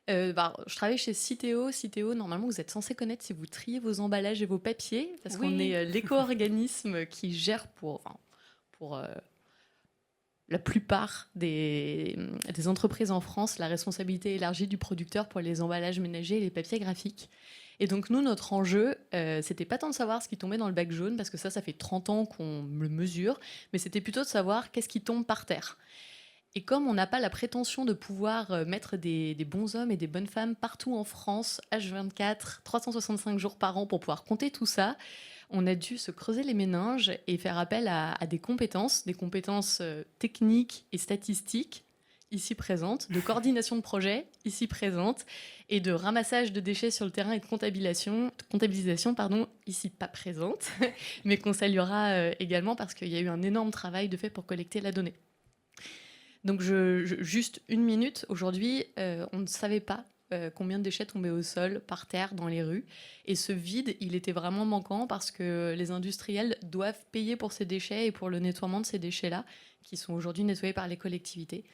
Je travaille chez Citeo. Citeo, normalement, vous êtes censé connaître si vous triez vos emballages et vos papiers, parce qu'on est l'éco-organisme qui gère pour la plupart des entreprises en France la responsabilité élargie du producteur pour les emballages ménagers et les papiers graphiques. Et donc nous, notre enjeu, c'était pas tant de savoir ce qui tombait dans le bac jaune, parce que ça fait 30 ans qu'on le mesure, mais c'était plutôt de savoir qu'est-ce qui tombe par terre. Et comme on n'a pas la prétention de pouvoir mettre des bons hommes et des bonnes femmes partout en France, H24, 365 jours par an pour pouvoir compter tout ça, on a dû se creuser les méninges et faire appel à des compétences techniques et statistiques, ici présentes, de coordination de projet, ici présentes, et de ramassage de déchets sur le terrain et de comptabilisation, ici pas présente, mais qu'on saluera également parce qu'il y a eu un énorme travail de fait pour collecter la donnée. Donc juste une minute, aujourd'hui, on ne savait pas combien de déchets tombaient au sol, par terre, dans les rues. Et ce vide, il était vraiment manquant parce que les industriels doivent payer pour ces déchets et pour le nettoiement de ces déchets-là, qui sont aujourd'hui nettoyés par les collectivités.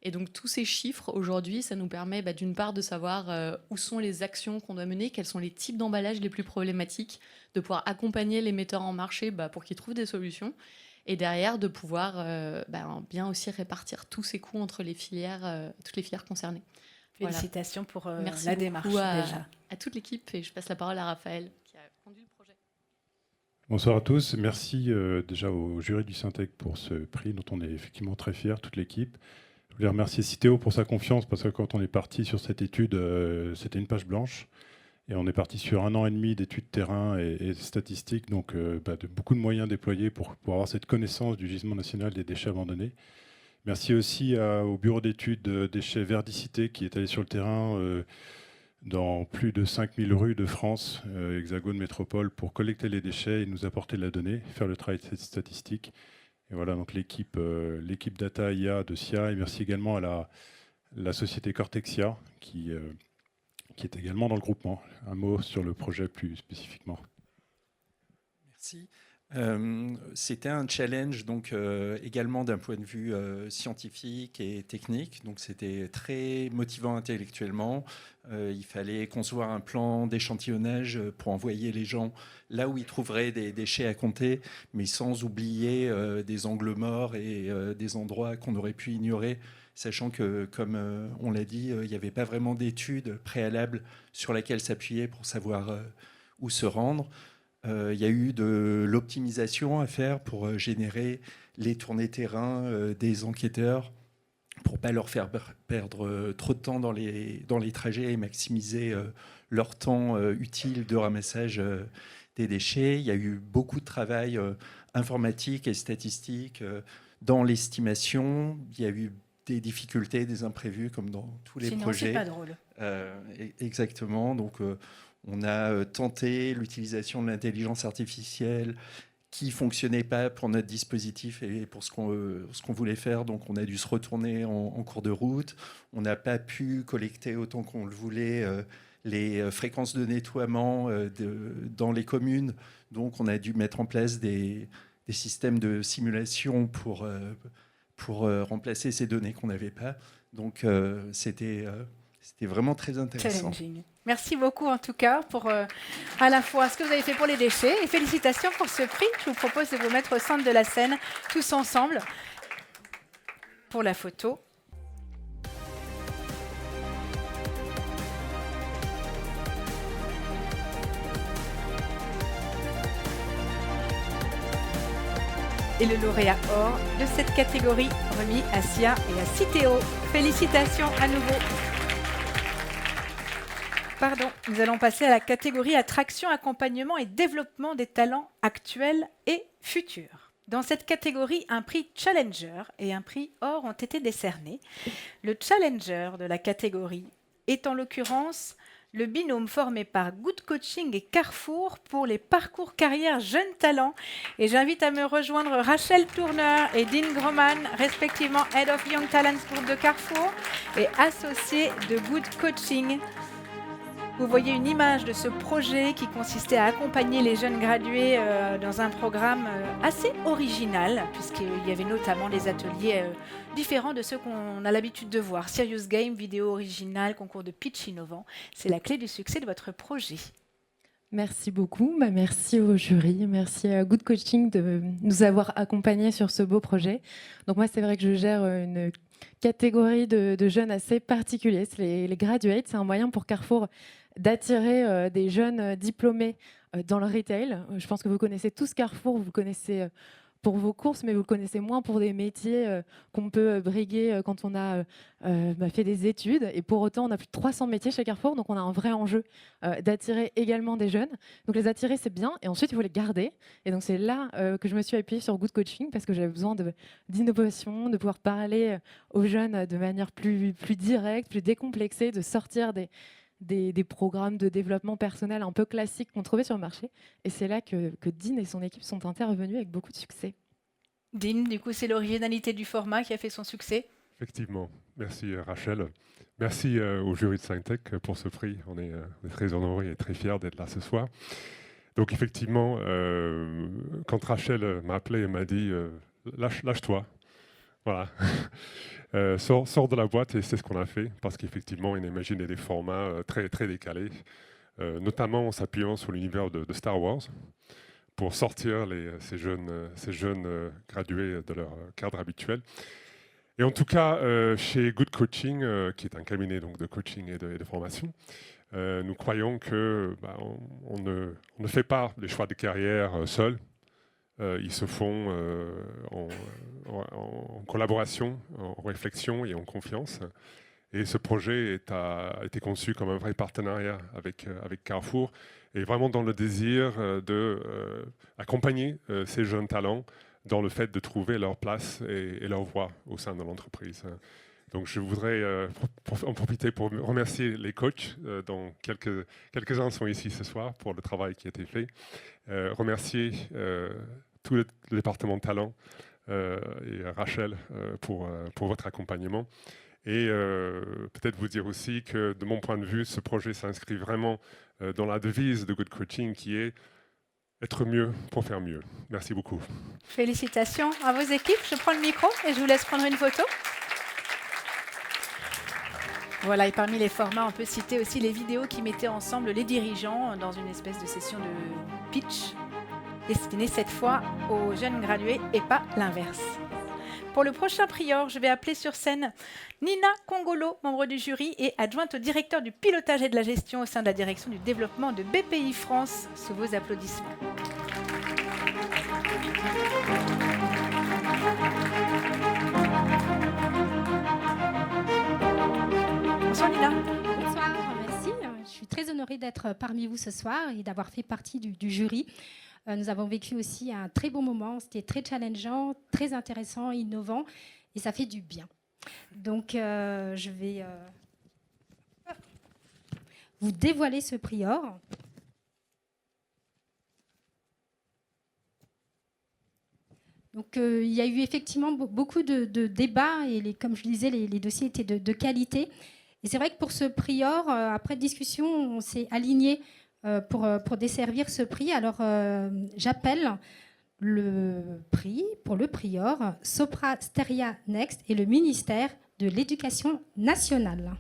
Et donc tous ces chiffres, aujourd'hui, ça nous permet d'une part de savoir où sont les actions qu'on doit mener, quels sont les types d'emballages les plus problématiques, de pouvoir accompagner les metteurs en marché pour qu'ils trouvent des solutions, et derrière de pouvoir bien aussi répartir tous ces coûts entre les filières, toutes les filières concernées. Félicitations pour Merci la beaucoup démarche déjà. à toute l'équipe et je passe la parole à Raphaël qui a conduit le projet. Bonsoir à tous. Merci déjà au jury du Syntec pour ce prix dont on est effectivement très fiers, toute l'équipe. Je voulais remercier Citeo pour sa confiance parce que quand on est parti sur cette étude, c'était une page blanche. Et on est parti sur 1 an et demi d'études terrain et statistiques, donc beaucoup de moyens déployés pour avoir cette connaissance du gisement national des déchets abandonnés. Merci aussi au bureau d'études déchets Verdicité qui est allé sur le terrain dans plus de 5000 rues de France, Hexagone, Métropole, pour collecter les déchets et nous apporter de la donnée, faire le travail de statistique. Et voilà, donc l'équipe Data IA de SIA, et merci également à la société Cortexia qui est également dans le groupement. Un mot sur le projet plus spécifiquement. Merci. C'était un challenge donc également d'un point de vue scientifique et technique. Donc c'était très motivant intellectuellement. Il fallait concevoir un plan d'échantillonnage pour envoyer les gens là où ils trouveraient des déchets à compter, mais sans oublier des angles morts et des endroits qu'on aurait pu ignorer, sachant que, comme on l'a dit, il n'y avait pas vraiment d'études préalables sur laquelle s'appuyer pour savoir où se rendre. Il y a eu de l'optimisation à faire pour générer les tournées terrain des enquêteurs pour ne pas leur faire perdre trop de temps dans les trajets et maximiser leur temps utile de ramassage des déchets. Il y a eu beaucoup de travail informatique et statistique dans l'estimation. Il y a eu des difficultés, des imprévus comme dans tous les projets. Sinon, c'est pas drôle. Exactement. Donc, on a tenté l'utilisation de l'intelligence artificielle qui ne fonctionnait pas pour notre dispositif et pour ce qu'on voulait faire. Donc, on a dû se retourner en cours de route. On n'a pas pu collecter autant qu'on le voulait les fréquences de nettoiement dans les communes. Donc, on a dû mettre en place des systèmes de simulation pour remplacer ces données qu'on n'avait pas. Donc, c'était vraiment très intéressant. Challenging. Merci beaucoup en tout cas pour à la fois ce que vous avez fait pour les déchets et félicitations pour ce prix. Je vous propose de vous mettre au centre de la scène tous ensemble pour la photo. Et le lauréat or de cette catégorie remis à SIA et à Citeo. Félicitations à nouveau. Pardon, nous allons passer à la catégorie attraction, accompagnement et développement des talents actuels et futurs. Dans cette catégorie, un prix Challenger et un prix Or ont été décernés. Le Challenger de la catégorie est en l'occurrence le binôme formé par Good Coaching et Carrefour pour les parcours carrière jeunes talents. Et j'invite à me rejoindre Rachel Tourner et Dean Groman, respectivement Head of Young Talents Group de Carrefour et associé de Good Coaching. Vous voyez une image de ce projet qui consistait à accompagner les jeunes gradués dans un programme assez original, puisqu'il y avait notamment des ateliers différents de ceux qu'on a l'habitude de voir. Serious Game, vidéo originale, concours de pitch innovant. C'est la clé du succès de votre projet. Merci beaucoup. Merci au jury. Merci à Good Coaching de nous avoir accompagnés sur ce beau projet. Donc moi, c'est vrai que je gère une catégorie de jeunes assez particuliers. C'est les graduates. C'est un moyen pour Carrefour d'attirer des jeunes diplômés dans le retail. Je pense que vous connaissez tous Carrefour, vous le connaissez pour vos courses, mais vous le connaissez moins pour des métiers qu'on peut briguer quand on a fait des études. Et pour autant, on a plus de 300 métiers chez Carrefour, donc on a un vrai enjeu d'attirer également des jeunes. Donc les attirer, c'est bien, et ensuite, il faut les garder. Et donc c'est là que je me suis appuyée sur Good Coaching, parce que j'avais besoin d'innovation, de pouvoir parler aux jeunes de manière plus directe, plus décomplexée, de sortir des programmes de développement personnel un peu classiques qu'on trouvait sur le marché. Et c'est là que Dean et son équipe sont intervenus avec beaucoup de succès. Dean, du coup, c'est l'originalité du format qui a fait son succès. Effectivement. Merci Rachel. Merci au jury de Syntec pour ce prix. On est très honorés et très fiers d'être là ce soir. Donc effectivement, quand Rachel m'a appelé et m'a dit lâche-toi. Voilà. Sors de la boîte, et c'est ce qu'on a fait, parce qu'effectivement, on imaginait des formats très, très décalés, notamment en s'appuyant sur l'univers de Star Wars, pour sortir ces jeunes gradués de leur cadre habituel. Et en tout cas, chez Good Coaching, qui est un cabinet donc, de coaching et de formation, nous croyons que on ne fait pas les choix de carrière seul. Ils se font en collaboration, en réflexion et en confiance. Et ce projet a été conçu comme un vrai partenariat avec Carrefour et vraiment dans le désir d'accompagner ces jeunes talents dans le fait de trouver leur place et leur voie au sein de l'entreprise. Donc je voudrais en profiter pour remercier les coachs, dont quelques-uns sont ici ce soir pour le travail qui a été fait. Remercier tout le département de talent et Rachel pour votre accompagnement. Et peut-être vous dire aussi que de mon point de vue, ce projet s'inscrit vraiment dans la devise de Good Coaching qui est être mieux pour faire mieux. Merci beaucoup. Félicitations à vos équipes. Je prends le micro et je vous laisse prendre une photo. Voilà, et parmi les formats, on peut citer aussi les vidéos qui mettaient ensemble les dirigeants dans une espèce de session de pitch destinée cette fois aux jeunes gradués et pas l'inverse. Pour le prochain prior, je vais appeler sur scène Nina Congolo, membre du jury et adjointe au directeur du pilotage et de la gestion au sein de la direction du développement de BPI France, sous vos applaudissements. Bonsoir Nina. Bonsoir, merci. Je suis très honorée d'être parmi vous ce soir et d'avoir fait partie du jury. Nous avons vécu aussi un très bon moment. C'était très challengeant, très intéressant, innovant et ça fait du bien. Donc, je vais vous dévoiler ce prior. Donc, il y a eu effectivement beaucoup de débats et, comme je disais, les dossiers étaient de qualité. Et c'est vrai que pour ce prior, après discussion, on s'est aligné pour desservir ce prix. Alors, j'appelle le prix pour le prior Sopra Steria Next et le ministère de l'Éducation nationale.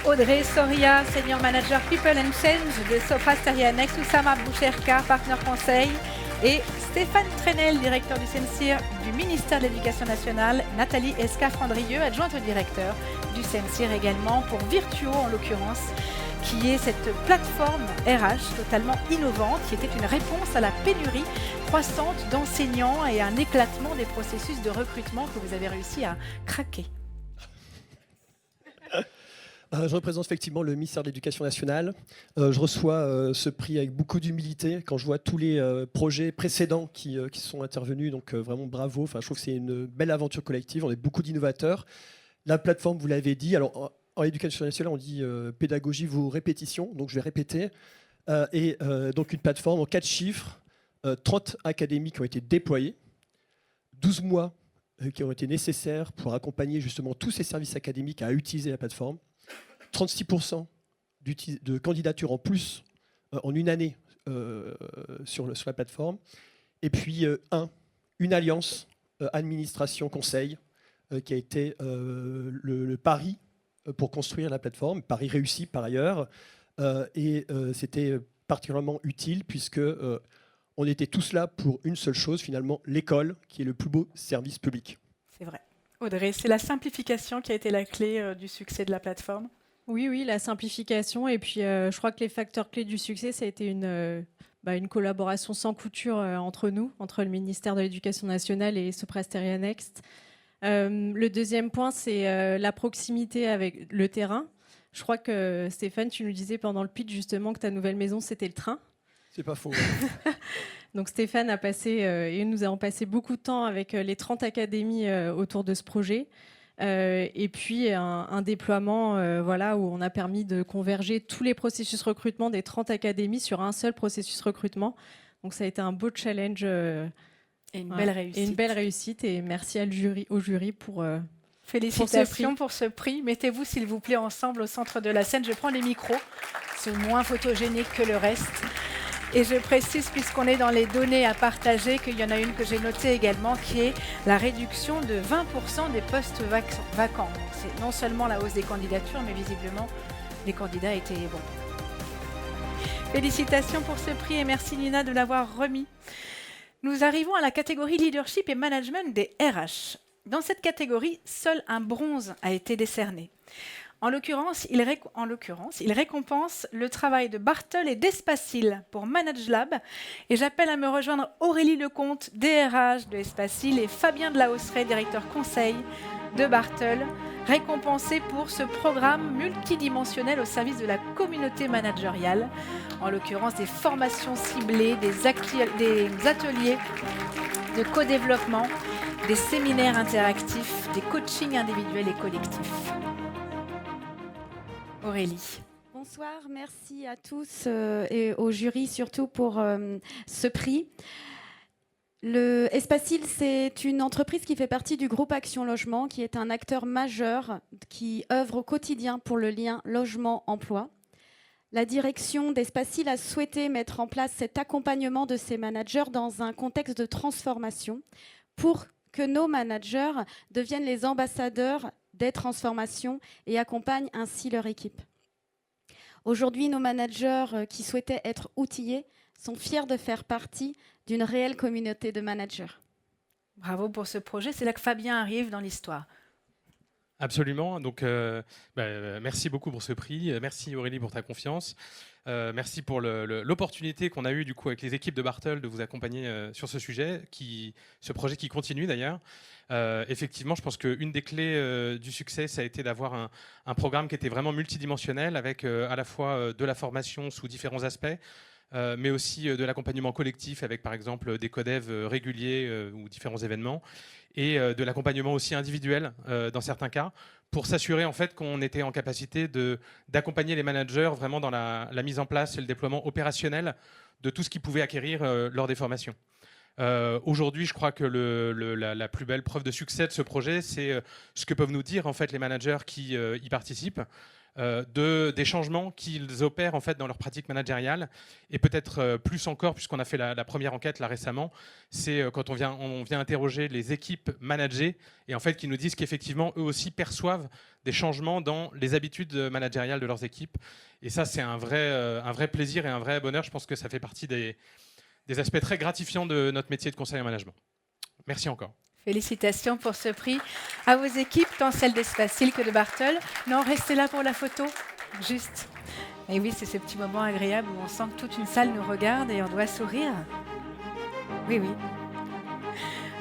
Audrey Soria, Senior Manager People and Change de Sopra Steria Next, Oussama Boucherka, partenaire conseil, et Stéphane Trenel, directeur du CNCIR du ministère de l'Éducation nationale, Nathalie Escafandrieux, adjointe au directeur du CNCIR également, pour Virtuo en l'occurrence, qui est cette plateforme RH totalement innovante, qui était une réponse à la pénurie croissante d'enseignants et un éclatement des processus de recrutement que vous avez réussi à craquer. Je représente effectivement le ministère de l'Éducation nationale. Je reçois ce prix avec beaucoup d'humilité quand je vois tous les projets précédents qui sont intervenus. Donc vraiment bravo. Enfin, je trouve que c'est une belle aventure collective. On est beaucoup d'innovateurs. La plateforme, vous l'avez dit. Alors, en éducation nationale, on dit pédagogie vous répétition. Donc, je vais répéter. Donc, une plateforme en 4 chiffres, 30 académies qui ont été déployées, 12 mois qui ont été nécessaires pour accompagner justement tous ces services académiques à utiliser la plateforme, 36% de candidatures en plus en une année sur la plateforme, et puis une alliance administration-conseil qui a été le pari pour construire la plateforme, pari réussi par ailleurs, et c'était particulièrement utile puisque on était tous là pour une seule chose, finalement, l'école, qui est le plus beau service public. C'est vrai. Audrey, c'est la simplification qui a été la clé du succès de la plateforme? Oui, la simplification. Et puis, je crois que les facteurs clés du succès, ça a été une collaboration sans couture entre nous, entre le ministère de l'Éducation nationale et Sopra Steria Next. Le deuxième point, c'est la proximité avec le terrain. Je crois que Stéphane, tu nous disais pendant le pitch justement que ta nouvelle maison, c'était le train. C'est pas faux. Donc Stéphane a passé, et nous avons passé beaucoup de temps avec les 30 académies autour de ce projet. Et puis un déploiement où on a permis de converger tous les processus recrutement des 30 académies sur un seul processus recrutement. Donc ça a été un beau challenge. Et une belle réussite. Et une belle réussite. Et merci au jury pour... Félicitations pour ce prix. Mettez-vous, s'il vous plaît, ensemble au centre de la scène. Je prends les micros. C'est moins photogénique que le reste. Et je précise, puisqu'on est dans les données à partager, qu'il y en a une que j'ai notée également, qui est la réduction de 20% des postes vacants. Donc c'est non seulement la hausse des candidatures, mais visiblement, les candidats étaient bons. Félicitations pour ce prix et merci Nina de l'avoir remis. Nous arrivons à la catégorie leadership et management des RH. Dans cette catégorie, seul un bronze a été décerné. En l'occurrence, il récompense le travail de Bartol et d'Espacil pour ManageLab. Et j'appelle à me rejoindre Aurélie Lecomte, DRH de Espacil, et Fabien de la Hausseraie, directeur conseil de Bartol, récompensés pour ce programme multidimensionnel au service de la communauté managériale. En l'occurrence, des formations ciblées, des ateliers de co-développement, des séminaires interactifs, des coachings individuels et collectifs. Aurélie. Bonsoir, merci à tous et au jury surtout pour ce prix. Le Espacil, c'est une entreprise qui fait partie du groupe Action Logement, qui est un acteur majeur qui œuvre au quotidien pour le lien logement-emploi. La direction d'Espacil a souhaité mettre en place cet accompagnement de ses managers dans un contexte de transformation pour que nos managers deviennent les ambassadeurs des transformations et accompagnent ainsi leur équipe. Aujourd'hui, nos managers qui souhaitaient être outillés sont fiers de faire partie d'une réelle communauté de managers. Bravo pour ce projet. C'est là que Fabien arrive dans l'histoire. Absolument. Donc, merci beaucoup pour ce prix. Merci Aurélie pour ta confiance. Merci pour l'opportunité qu'on a eue du coup avec les équipes de Bartol de vous accompagner sur ce sujet, ce projet qui continue d'ailleurs. Effectivement, je pense qu'une des clés du succès, ça a été d'avoir un programme qui était vraiment multidimensionnel avec à la fois de la formation sous différents aspects, mais aussi de l'accompagnement collectif avec par exemple des codev réguliers ou différents événements, et de l'accompagnement aussi individuel dans certains cas, pour s'assurer en fait qu'on était en capacité d'accompagner les managers vraiment dans la mise en place et le déploiement opérationnel de tout ce qu'ils pouvaient acquérir lors des formations. Aujourd'hui, je crois que la plus belle preuve de succès de ce projet, c'est ce que peuvent nous dire en fait les managers qui y participent, des changements qu'ils opèrent en fait dans leur pratique managériale, et peut-être plus encore, puisqu'on a fait la première enquête là récemment, c'est quand on vient interroger les équipes managées, et en fait qui nous disent qu'effectivement eux aussi perçoivent des changements dans les habitudes managériales de leurs équipes, et ça c'est un vrai plaisir et un vrai bonheur. Je pense que ça fait partie des aspects très gratifiants de notre métier de conseil en management. Merci encore. Félicitations pour ce prix à vos équipes, tant celles d'Espacil que de Bartol. Non, restez là pour la photo, juste. Et oui, c'est ce petit moment agréable où on sent que toute une salle nous regarde et on doit sourire. Oui, oui.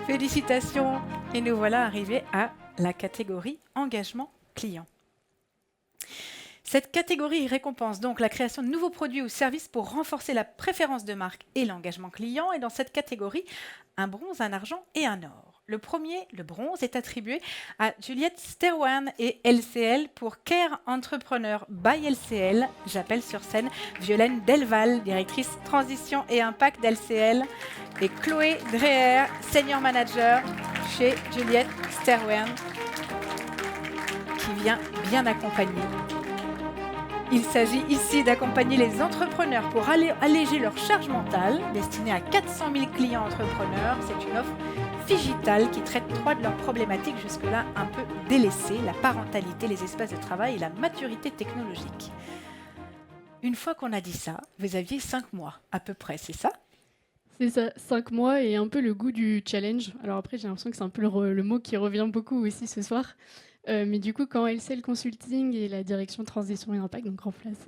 Félicitations. Et nous voilà arrivés à la catégorie engagement client. Cette catégorie récompense donc la création de nouveaux produits ou services pour renforcer la préférence de marque et l'engagement client. Et dans cette catégorie, un bronze, un argent et un or. Le premier, le bronze, est attribué à Juliette Sterwan et LCL pour Care Entrepreneur by LCL. J'appelle sur scène Violaine Delval, directrice transition et impact d'LCL, et Chloé Dreher, senior manager chez Juliette Sterwan, qui vient bien accompagner. Il s'agit ici d'accompagner les entrepreneurs pour alléger leur charge mentale, destinée à 400 000 clients entrepreneurs. C'est une offre Figital qui traite 3 de leurs problématiques jusque-là un peu délaissées: la parentalité, les espaces de travail et la maturité technologique. Une fois qu'on a dit ça, vous aviez 5 mois à peu près, c'est ça ? C'est ça, 5 mois et un peu le goût du challenge. Alors après, j'ai l'impression que c'est un peu le mot qui revient beaucoup aussi ce soir. Mais du coup, quand LCL Consulting et la direction Transition et Impact, donc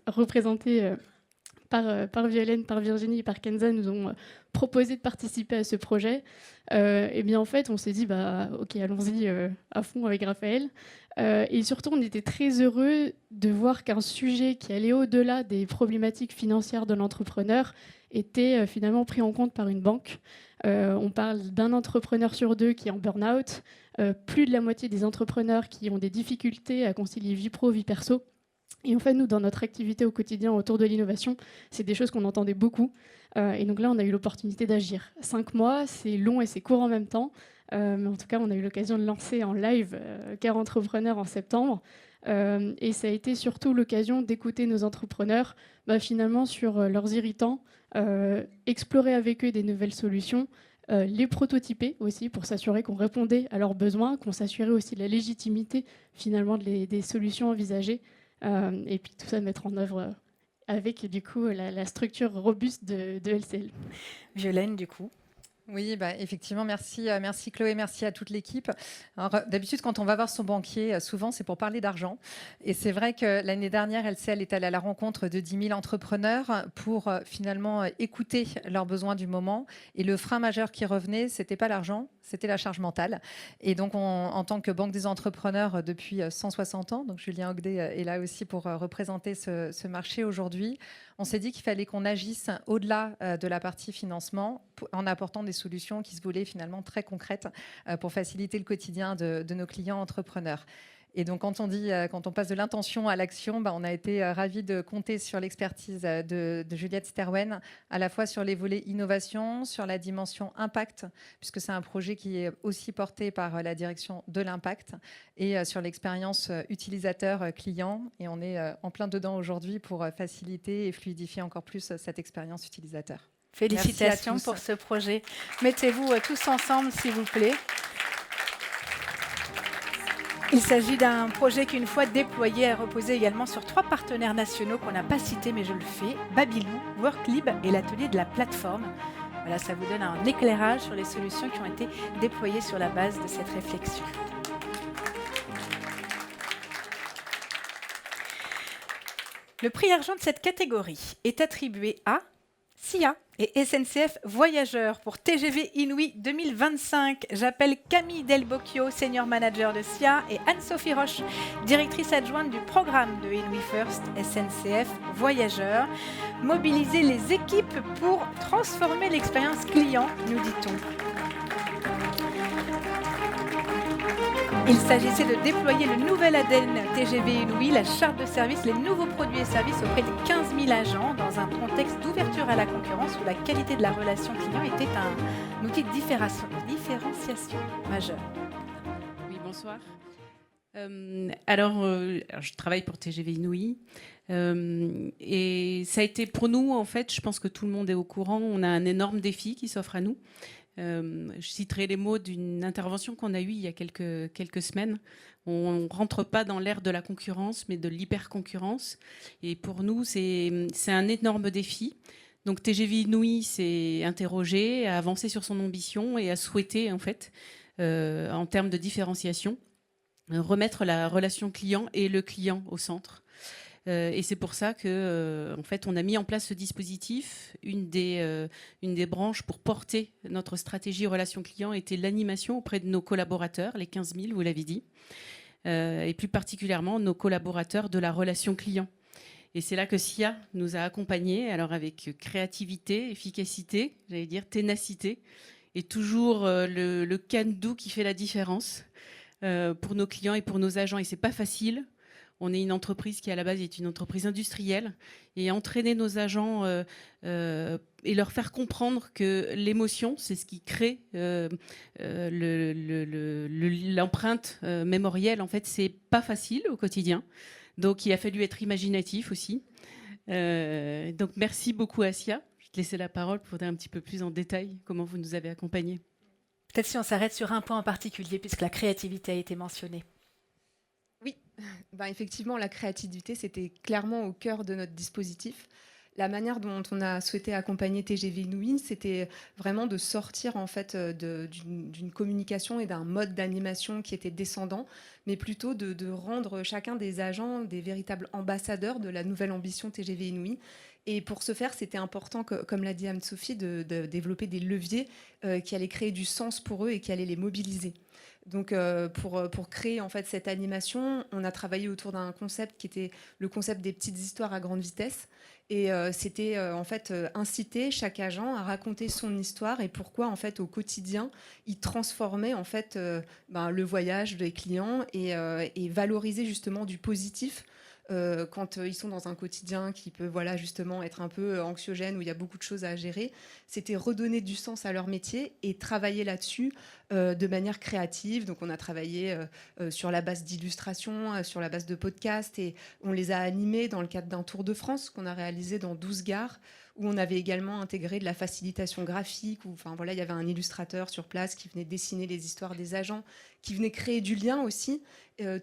représentée par Violaine, par Virginie et par Kenza, nous ont proposé de participer à ce projet, et bien en fait, on s'est dit, ok, allons-y à fond avec Raphaël. Et surtout, on était très heureux de voir qu'un sujet qui allait au-delà des problématiques financières de l'entrepreneur était finalement pris en compte par une banque. On parle d'un entrepreneur sur 2 qui est en burn-out, plus de la moitié des entrepreneurs qui ont des difficultés à concilier vie pro, vie perso. Et en fait, nous, dans notre activité au quotidien autour de l'innovation, c'est des choses qu'on entendait beaucoup. Et donc là, on a eu l'opportunité d'agir. 5 mois, c'est long et c'est court en même temps. Mais en tout cas, on a eu l'occasion de lancer en live Care Entrepreneur en septembre. Et ça a été surtout l'occasion d'écouter nos entrepreneurs finalement sur leurs irritants, explorer avec eux des nouvelles solutions, les prototyper aussi pour s'assurer qu'on répondait à leurs besoins, qu'on s'assurait aussi de la légitimité finalement des solutions envisagées, et puis tout ça mettre en œuvre avec du coup la structure robuste de LCL. Violaine, du coup. Oui, effectivement, merci Chloé, merci à toute l'équipe. D'habitude, quand on va voir son banquier, souvent c'est pour parler d'argent. Et c'est vrai que l'année dernière, LCL est allée à la rencontre de 10 000 entrepreneurs pour finalement écouter leurs besoins du moment. Et le frein majeur qui revenait, c'était pas l'argent, c'était la charge mentale. Et donc, en tant que Banque des entrepreneurs depuis 160 ans, donc Julien Ogdet est là aussi pour représenter ce marché aujourd'hui, on s'est dit qu'il fallait qu'on agisse au-delà de la partie financement en apportant des solutions qui se voulaient finalement très concrètes pour faciliter le quotidien de nos clients entrepreneurs. Et donc, quand on passe de l'intention à l'action, on a été ravis de compter sur l'expertise de Juliette Sterwen, à la fois sur les volets innovation, sur la dimension impact, puisque c'est un projet qui est aussi porté par la direction de l'impact, et sur l'expérience utilisateur client. Et on est en plein dedans aujourd'hui pour faciliter et fluidifier encore plus cette expérience utilisateur. Félicitations pour ce projet. Mettez-vous tous ensemble, s'il vous plaît. Il s'agit d'un projet qui, une fois déployé, a reposé également sur 3 partenaires nationaux qu'on n'a pas cités, mais je le fais, Babylou, Worklib et l'atelier de la plateforme. Voilà, ça vous donne un éclairage sur les solutions qui ont été déployées sur la base de cette réflexion. Le prix argent de cette catégorie est attribué à SIA et SNCF Voyageurs pour TGV Inouï 2025. J'appelle Camille Delbocchio, senior manager de SIA, et Anne-Sophie Roche, directrice adjointe du programme de Inouï First SNCF Voyageurs. Mobiliser les équipes pour transformer l'expérience client, nous dit-on. Il s'agissait de déployer le nouvel ADN TGV Inouï, la charte de service, les nouveaux produits et services auprès de 15 000 agents dans un contexte d'ouverture à la concurrence où la qualité de la relation client était un outil de différenciation majeure. Oui, bonsoir. Alors, je travaille pour TGV Inouï et ça a été pour nous, en fait, je pense que tout le monde est au courant, on a un énorme défi qui s'offre à nous. Je citerai les mots d'une intervention qu'on a eue il y a quelques semaines. On ne rentre pas dans l'ère de la concurrence, mais de l'hyper-concurrence. Et pour nous, c'est un énorme défi. Donc TGV Inouï s'est interrogé, a avancé sur son ambition et a souhaité, en fait, en termes de différenciation, remettre la relation client et le client au centre. Et c'est pour ça que, en fait, on a mis en place ce dispositif. Une des branches pour porter notre stratégie relation client était l'animation auprès de nos collaborateurs, les 15 000, vous l'avez dit, et plus particulièrement nos collaborateurs de la relation client. Et c'est là que SIA nous a accompagnés, alors avec créativité, efficacité, j'allais dire ténacité, et toujours le can-do qui fait la différence pour nos clients et pour nos agents. Et c'est pas facile. On est une entreprise qui, à la base, est une entreprise industrielle. Et entraîner nos agents et leur faire comprendre que l'émotion, c'est ce qui crée l'empreinte mémorielle, en fait, c'est pas facile au quotidien. Donc, il a fallu être imaginatif aussi. Donc, merci beaucoup à SIA. Je vais te laisser la parole pour dire un petit peu plus en détail comment vous nous avez accompagnés. Peut-être si on s'arrête sur un point en particulier, puisque la créativité a été mentionnée. Oui, effectivement, la créativité, c'était clairement au cœur de notre dispositif. La manière dont on a souhaité accompagner TGV Inouï, c'était vraiment de sortir en fait d'une communication et d'un mode d'animation qui était descendant, mais plutôt de rendre chacun des agents des véritables ambassadeurs de la nouvelle ambition TGV Inouï. Et pour ce faire, c'était important, comme l'a dit Anne-Sophie, de développer des leviers qui allaient créer du sens pour eux et qui allaient les mobiliser. Donc, pour créer en fait cette animation, on a travaillé autour d'un concept qui était le concept des petites histoires à grande vitesse. Et c'était en fait inciter chaque agent à raconter son histoire et pourquoi en fait au quotidien il transformait en fait le voyage des clients et valoriser justement du positif. Quand ils sont dans un quotidien qui peut justement être un peu anxiogène, où il y a beaucoup de choses à gérer, c'était redonner du sens à leur métier et travailler là-dessus de manière créative. Donc on a travaillé sur la base d'illustrations, sur la base de podcasts, et on les a animés dans le cadre d'un tour de France qu'on a réalisé dans 12 gares, où on avait également intégré de la facilitation graphique, où il y avait un illustrateur sur place qui venait dessiner les histoires des agents, qui venait créer du lien aussi,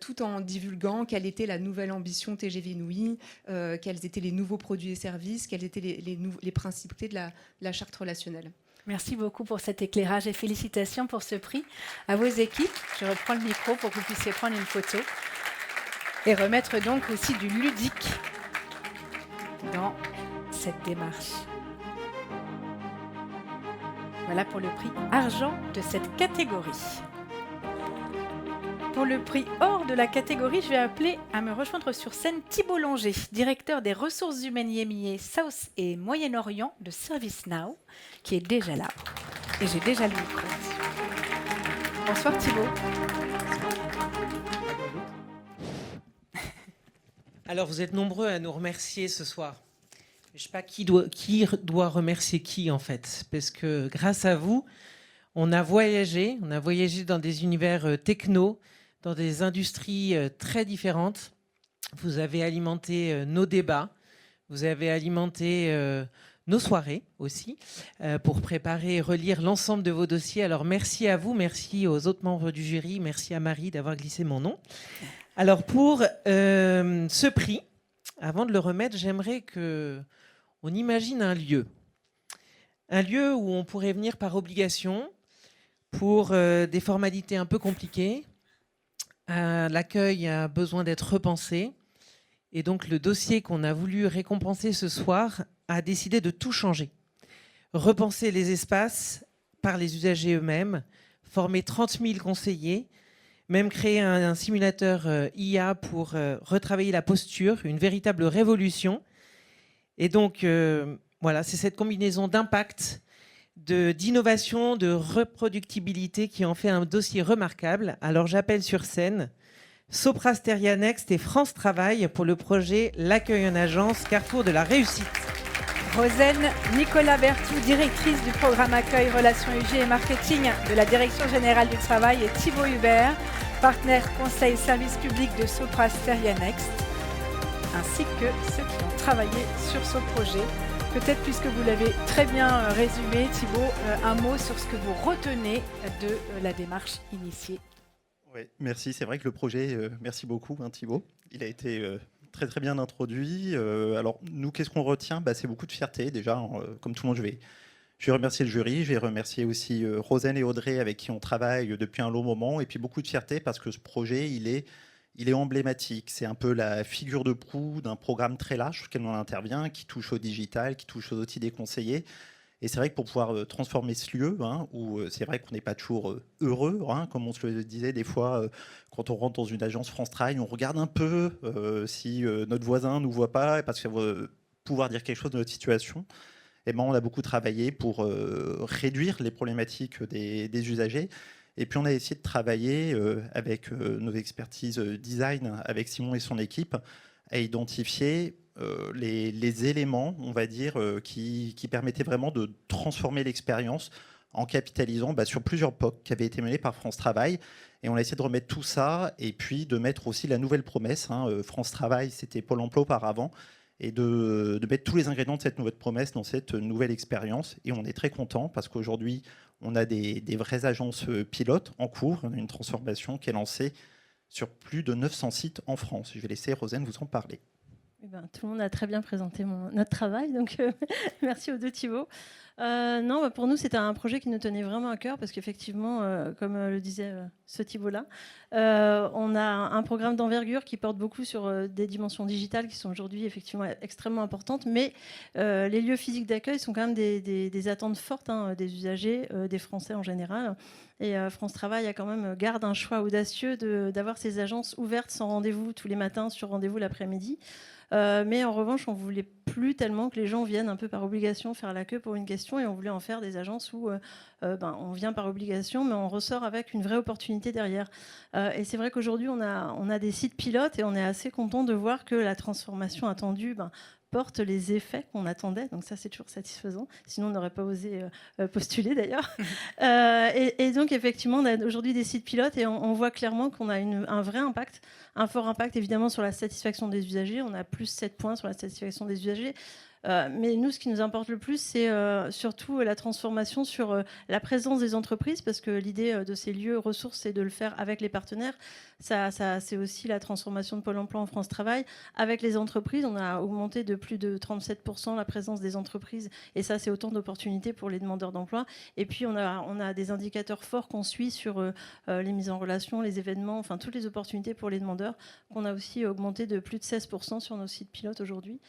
tout en divulguant quelle était la nouvelle ambition TGV Inouï, quels étaient les nouveaux produits et services, quelles étaient les principautés de la charte relationnelle. Merci beaucoup pour cet éclairage et félicitations pour ce prix à vos équipes. Je reprends le micro pour que vous puissiez prendre une photo et remettre donc aussi du ludique dans cette démarche. Voilà pour le prix argent de cette catégorie. Pour le prix hors de la catégorie, je vais appeler à me rejoindre sur scène Thibault Longer, directeur des ressources humaines IMIA South et Moyen-Orient de ServiceNow, qui est déjà là. Et j'ai déjà le micro. Bonsoir Thibault. Alors vous êtes nombreux à nous remercier ce soir. Je ne sais pas qui doit remercier qui en fait, parce que grâce à vous, on a voyagé dans des univers techno, dans des industries très différentes. Vous avez alimenté nos débats, vous avez alimenté nos soirées aussi, pour préparer et relire l'ensemble de vos dossiers. Alors merci à vous, merci aux autres membres du jury, merci à Marie d'avoir glissé mon nom. Alors pour ce prix, avant de le remettre, j'aimerais qu'on imagine un lieu où on pourrait venir par obligation pour des formalités un peu compliquées. L'accueil a besoin d'être repensé. Et donc le dossier qu'on a voulu récompenser ce soir a décidé de tout changer. Repenser les espaces par les usagers eux-mêmes, former 30 000 conseillers, même créer un simulateur IA pour retravailler la posture, une véritable révolution. Et donc voilà, c'est cette combinaison d'impact, d'innovation, de reproductibilité qui en fait un dossier remarquable. Alors j'appelle sur scène Sopra Steria Next et France Travail pour le projet L'accueil en agence, carrefour de la réussite. Rosen Nicolas Bertou, directrice du programme Accueil, Relations UG et Marketing de la Direction Générale du Travail, et Thibault Hubert, partenaire conseil service public de Sopra Steria Next, ainsi que ceux qui ont travaillé sur ce projet. Peut-être, puisque vous l'avez très bien résumé, Thibault, un mot sur ce que vous retenez de la démarche initiée. Oui, merci. C'est vrai que le projet, merci beaucoup Thibault, il a été très très bien introduit. Alors nous, qu'est-ce qu'on retient ? C'est beaucoup de fierté déjà. Comme tout le monde, je vais remercier le jury, je vais remercier aussi Rosen et Audrey avec qui on travaille depuis un long moment, et puis beaucoup de fierté parce que ce projet, il est emblématique. C'est un peu la figure de proue d'un programme très large sur lequel on intervient, qui touche au digital, qui touche aux outils des conseillers. Et c'est vrai que pour pouvoir transformer ce lieu, où c'est vrai qu'on n'est pas toujours heureux, comme on se le disait des fois, quand on rentre dans une agence France Travail, on regarde un peu si notre voisin ne nous voit pas, parce qu'il va pouvoir dire quelque chose de notre situation. Et on a beaucoup travaillé pour réduire les problématiques des usagers. Et puis on a essayé de travailler avec nos expertises design, avec Simon et son équipe, à identifier les éléments, on va dire, qui permettaient vraiment de transformer l'expérience en capitalisant sur plusieurs POC qui avaient été menés par France Travail. Et on a essayé de remettre tout ça et puis de mettre aussi la nouvelle promesse. France Travail, c'était Pôle emploi auparavant. Et de mettre tous les ingrédients de cette nouvelle promesse dans cette nouvelle expérience. Et on est très content parce qu'aujourd'hui, on a des vraies agences pilotes en cours. On a une transformation qui est lancée sur plus de 900 sites en France. Je vais laisser Rosen vous en parler. Tout le monde a très bien présenté notre travail, donc merci aux deux Thibault. Non, pour nous, c'était un projet qui nous tenait vraiment à cœur parce qu'effectivement, comme le disait ce Thibault-là, on a un programme d'envergure qui porte beaucoup sur des dimensions digitales qui sont aujourd'hui effectivement extrêmement importantes, mais les lieux physiques d'accueil sont quand même des attentes fortes des usagers, des Français en général. Et France Travail garde un choix audacieux d'avoir ces agences ouvertes sans rendez-vous tous les matins, sur rendez-vous l'après-midi. Mais en revanche, on ne voulait plus tellement que les gens viennent un peu par obligation faire la queue pour une question, et on voulait en faire des agences où on vient par obligation, mais on ressort avec une vraie opportunité derrière. Et c'est vrai qu'aujourd'hui, on a des sites pilotes et on est assez content de voir que la transformation attendue porte les effets qu'on attendait. Donc ça, c'est toujours satisfaisant. Sinon, on n'aurait pas osé postuler d'ailleurs. Et donc, effectivement, on a aujourd'hui des sites pilotes et on voit clairement qu'on a un vrai impact, un fort impact évidemment sur la satisfaction des usagers. On a plus 7 points sur la satisfaction des usagers. Mais nous, ce qui nous importe le plus, c'est surtout la transformation sur la présence des entreprises, parce que l'idée de ces lieux ressources, c'est de le faire avec les partenaires. C'est aussi la transformation de Pôle emploi en France Travail. Avec les entreprises, on a augmenté de plus de 37% la présence des entreprises, et ça, c'est autant d'opportunités pour les demandeurs d'emploi. Et puis, on a des indicateurs forts qu'on suit sur les mises en relation, les événements, enfin toutes les opportunités pour les demandeurs, qu'on a aussi augmenté de plus de 16% sur nos sites pilotes aujourd'hui,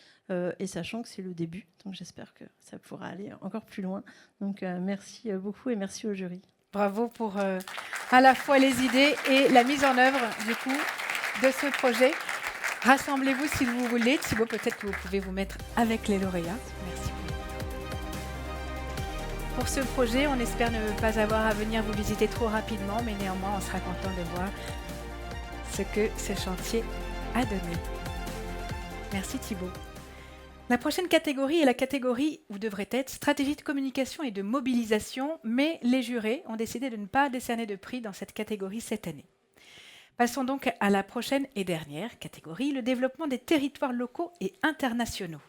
et sachant que c'est le début, donc j'espère que ça pourra aller encore plus loin. Donc merci beaucoup et merci au jury. Bravo pour à la fois les idées et la mise en œuvre du coup de ce projet. Rassemblez-vous si vous voulez. Thibaut, peut-être que vous pouvez vous mettre avec les lauréats. Merci beaucoup. Pour ce projet, on espère ne pas avoir à venir vous visiter trop rapidement, mais néanmoins, on sera content de voir ce que ce chantier a donné. Merci Thibaut. La prochaine catégorie est la catégorie où devrait être stratégie de communication et de mobilisation, mais les jurés ont décidé de ne pas décerner de prix dans cette catégorie cette année. Passons donc à la prochaine et dernière catégorie, le développement des territoires locaux et internationaux.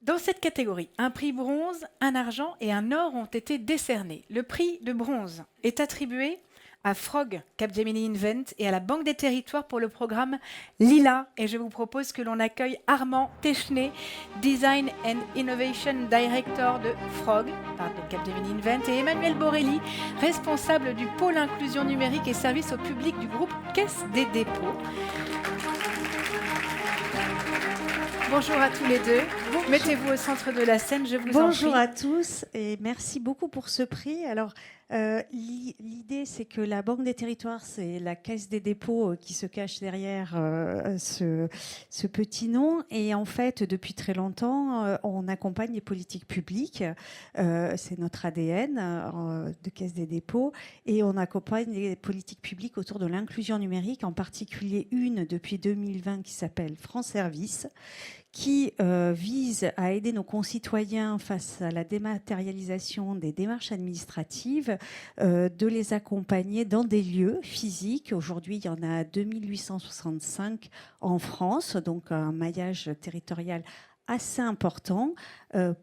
Dans cette catégorie, un prix bronze, un argent et un or ont été décernés. Le prix de bronze est attribué à Frog, Capgemini Invent et à la Banque des Territoires pour le programme Lila. Et je vous propose que l'on accueille Armand Techné, Design and Innovation Director de Frog, de Capgemini Invent, et Emmanuel Borelli, responsable du pôle inclusion numérique et services au public du groupe Caisse des dépôts. Bonjour à tous les deux. Mettez-vous au centre de la scène, je vous en prie. Bonjour à tous et merci beaucoup pour ce prix. Alors, l'idée, c'est que la Banque des Territoires, c'est la Caisse des dépôts qui se cache derrière ce petit nom. Et en fait, depuis très longtemps, on accompagne les politiques publiques. C'est notre ADN de Caisse des dépôts. Et on accompagne les politiques publiques autour de l'inclusion numérique, en particulier une depuis 2020 qui s'appelle France Service, qui vise à aider nos concitoyens face à la dématérialisation des démarches administratives, de les accompagner dans des lieux physiques. Aujourd'hui, il y en a 2865 en France, donc un maillage territorial assez important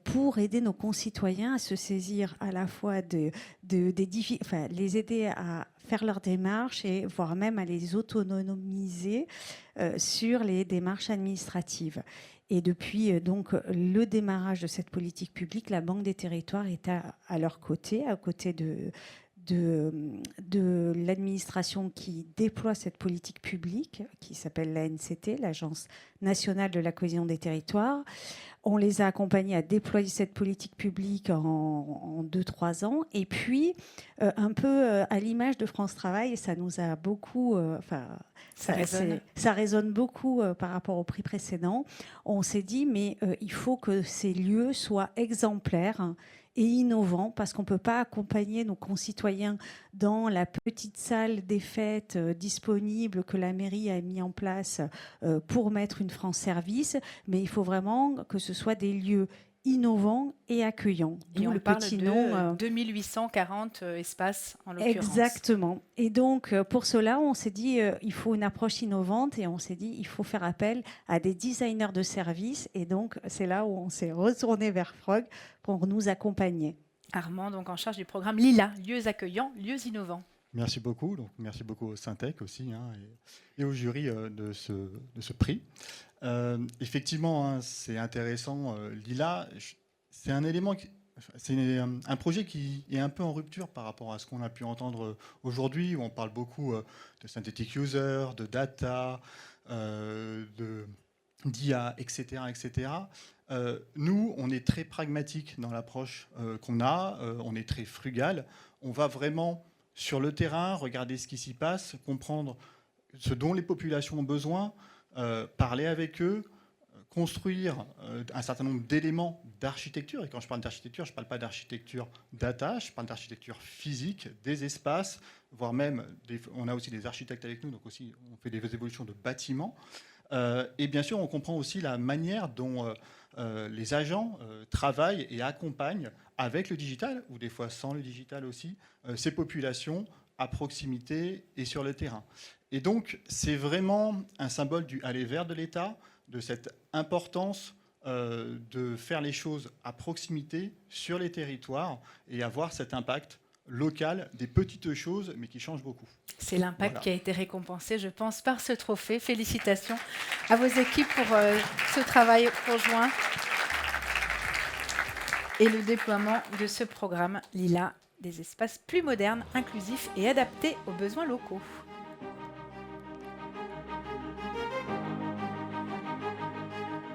pour aider nos concitoyens à se saisir à la fois les aider à faire leurs démarches et voire même à les autonomiser sur les démarches administratives. Et depuis donc le démarrage de cette politique publique, la Banque des Territoires est à leur côté, à côté de l'administration qui déploie cette politique publique, qui s'appelle l'ANCT, l'Agence nationale de la cohésion des territoires. On les a accompagnés à déployer cette politique publique en 2-3 ans. Et puis, un peu à l'image de France Travail, et ça nous a beaucoup... Ça résonne beaucoup par rapport au prix précédent. On s'est dit, mais il faut que ces lieux soient exemplaires et innovants, parce qu'on ne peut pas accompagner nos concitoyens dans la petite salle des fêtes disponible que la mairie a mis en place pour mettre une France Service, mais il faut vraiment que ce soit des lieux innovants et accueillants. Et on parle de 2840 espaces en l'occurrence. Exactement. Et donc, pour cela, on s'est dit il faut une approche innovante et on s'est dit il faut faire appel à des designers de services. Et donc, c'est là où on s'est retourné vers Frog pour nous accompagner. Armand, donc en charge du programme Lila, lieux accueillants, lieux innovants. Merci beaucoup. Donc, merci beaucoup au Syntec aussi et au jury de ce prix. Effectivement, c'est intéressant. Lila, c'est un élément, c'est un projet qui est un peu en rupture par rapport à ce qu'on a pu entendre aujourd'hui, où on parle beaucoup de synthetic user, de data, d'IA, etc., etc. Nous, on est très pragmatique dans l'approche qu'on a. On est très frugal. On va vraiment sur le terrain, regarder ce qui s'y passe, comprendre ce dont les populations ont besoin, parler avec eux, construire un certain nombre d'éléments d'architecture. Et quand je parle d'architecture, je ne parle pas d'architecture data, je parle d'architecture physique, des espaces, voire même, on a aussi des architectes avec nous, donc aussi on fait des évolutions de bâtiments. Et bien sûr, on comprend aussi la manière dont les agents travaillent et accompagnent avec le digital, ou des fois sans le digital aussi, ces populations à proximité et sur le terrain. Et donc, c'est vraiment un symbole du aller vers de l'État, de cette importance de faire les choses à proximité sur les territoires et avoir cet impact local des petites choses mais qui changent beaucoup. C'est l'impact Voilà. qui a été récompensé, je pense, par ce trophée. Félicitations à vos équipes pour ce travail conjoint et le déploiement de ce programme Lila, des espaces plus modernes, inclusifs et adaptés aux besoins locaux.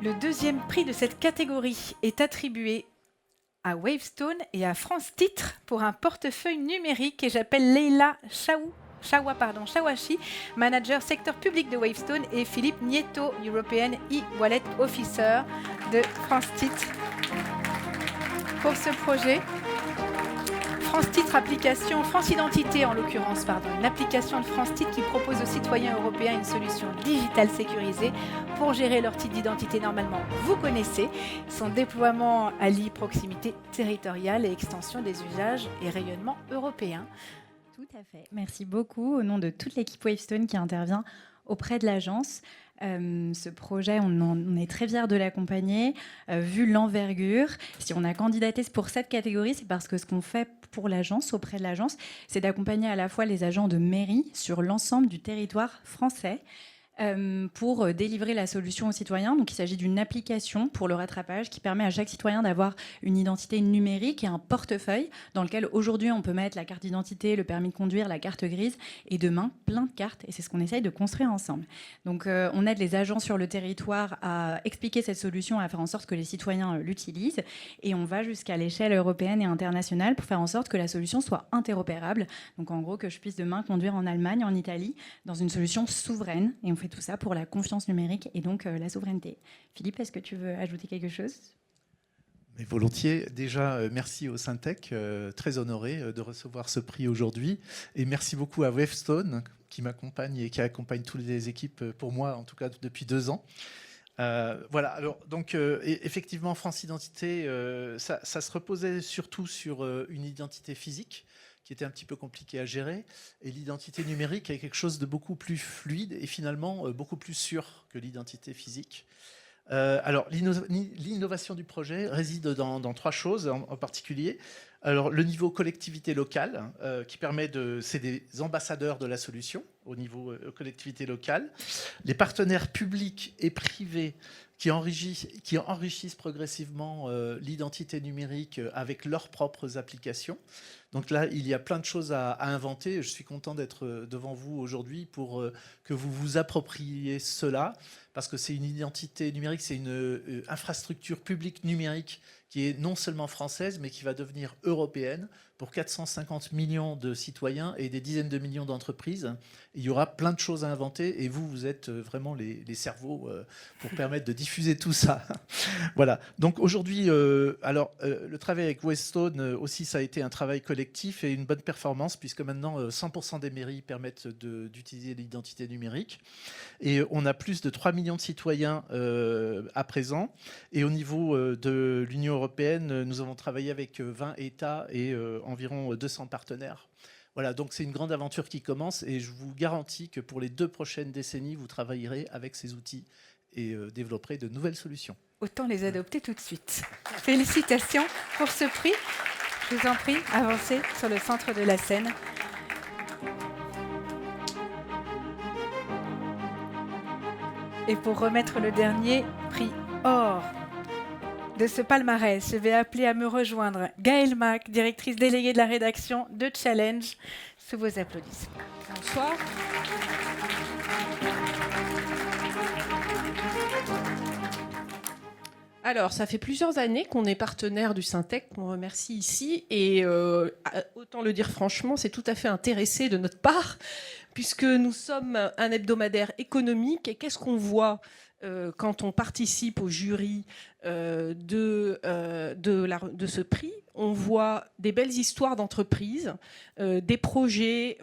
Le deuxième prix de cette catégorie est attribué à Wavestone et à France Titres pour un portefeuille numérique, et j'appelle Leila Chawashi, manager secteur public de Wavestone, et Philippe Nieto, European e-Wallet Officer de France Titres. Pour ce projet, France Titres application, France Identité en l'occurrence, une application de France Titres qui propose aux citoyens européens une solution digitale sécurisée pour gérer leur titre d'identité. Normalement, vous connaissez. Son déploiement allie proximité territoriale et extension des usages et rayonnement européen. Tout à fait. Merci beaucoup au nom de toute l'équipe Wavestone qui intervient auprès de l'agence. Ce projet, on est très fiers de l'accompagner. Vu l'envergure, si on a candidaté pour cette catégorie, c'est parce que ce qu'on fait pour l'agence, auprès de l'agence, c'est d'accompagner à la fois les agents de mairie sur l'ensemble du territoire français pour délivrer la solution aux citoyens. Donc, il s'agit d'une application pour le rattrapage qui permet à chaque citoyen d'avoir une identité numérique et un portefeuille dans lequel aujourd'hui on peut mettre la carte d'identité, le permis de conduire, la carte grise et demain plein de cartes. Et c'est ce qu'on essaye de construire ensemble. Donc on aide les agents sur le territoire à expliquer cette solution, à faire en sorte que les citoyens l'utilisent, et on va jusqu'à l'échelle européenne et internationale pour faire en sorte que la solution soit interopérable. Donc en gros que je puisse demain conduire en Allemagne, en Italie, dans une solution souveraine. Et on fait tout ça pour la confiance numérique et donc la souveraineté. Philippe, est-ce que tu veux ajouter quelque chose ? Mais volontiers. Déjà, merci au Syntec, très honoré de recevoir ce prix aujourd'hui. Et merci beaucoup à Wavestone qui m'accompagne et qui accompagne toutes les équipes, pour moi en tout cas depuis 2 ans. Voilà, alors donc effectivement, France Identité, ça se reposait surtout sur une identité physique qui était un petit peu compliqué à gérer, et l'identité numérique est quelque chose de beaucoup plus fluide et finalement beaucoup plus sûr que l'identité physique. Alors l'innovation du projet réside dans 3 choses en particulier. Alors le niveau collectivité locale, qui permet c'est des ambassadeurs de la solution au niveau collectivité locale, les partenaires publics et privés qui enrichissent progressivement l'identité numérique avec leurs propres applications. Donc là, il y a plein de choses à inventer. Je suis content d'être devant vous aujourd'hui pour que vous vous appropriez cela, parce que c'est une identité numérique, c'est une infrastructure publique numérique qui est non seulement française, mais qui va devenir européenne pour 450 millions de citoyens et des dizaines de millions d'entreprises. Il y aura plein de choses à inventer et vous êtes vraiment les cerveaux pour permettre de diffuser tout ça. Voilà. Donc aujourd'hui, le travail avec Wavestone aussi, ça a été un travail collectif et une bonne performance, puisque maintenant 100% des mairies permettent d'utiliser l'identité numérique. Et on a plus de 3 millions de citoyens à présent. Et au niveau de l'Union européenne, nous avons travaillé avec 20 États et environ 200 partenaires. Voilà, donc c'est une grande aventure qui commence, et je vous garantis que pour les 2 prochaines décennies, vous travaillerez avec ces outils et développerez de nouvelles solutions. Autant les adopter tout de suite. Félicitations pour ce prix. Je vous en prie, avancez sur le centre de la scène. Et pour remettre le dernier prix or de ce palmarès, je vais appeler à me rejoindre Gaëlle Mac, directrice déléguée de la rédaction de Challenge, sous vos applaudissements. Bonsoir. Alors, ça fait plusieurs années qu'on est partenaire du Syntec, qu'on remercie ici, et autant le dire franchement, c'est tout à fait intéressé de notre part, puisque nous sommes un hebdomadaire économique, et qu'est-ce qu'on voit quand on participe au jury de ce prix? On voit des belles histoires d'entreprises, des projets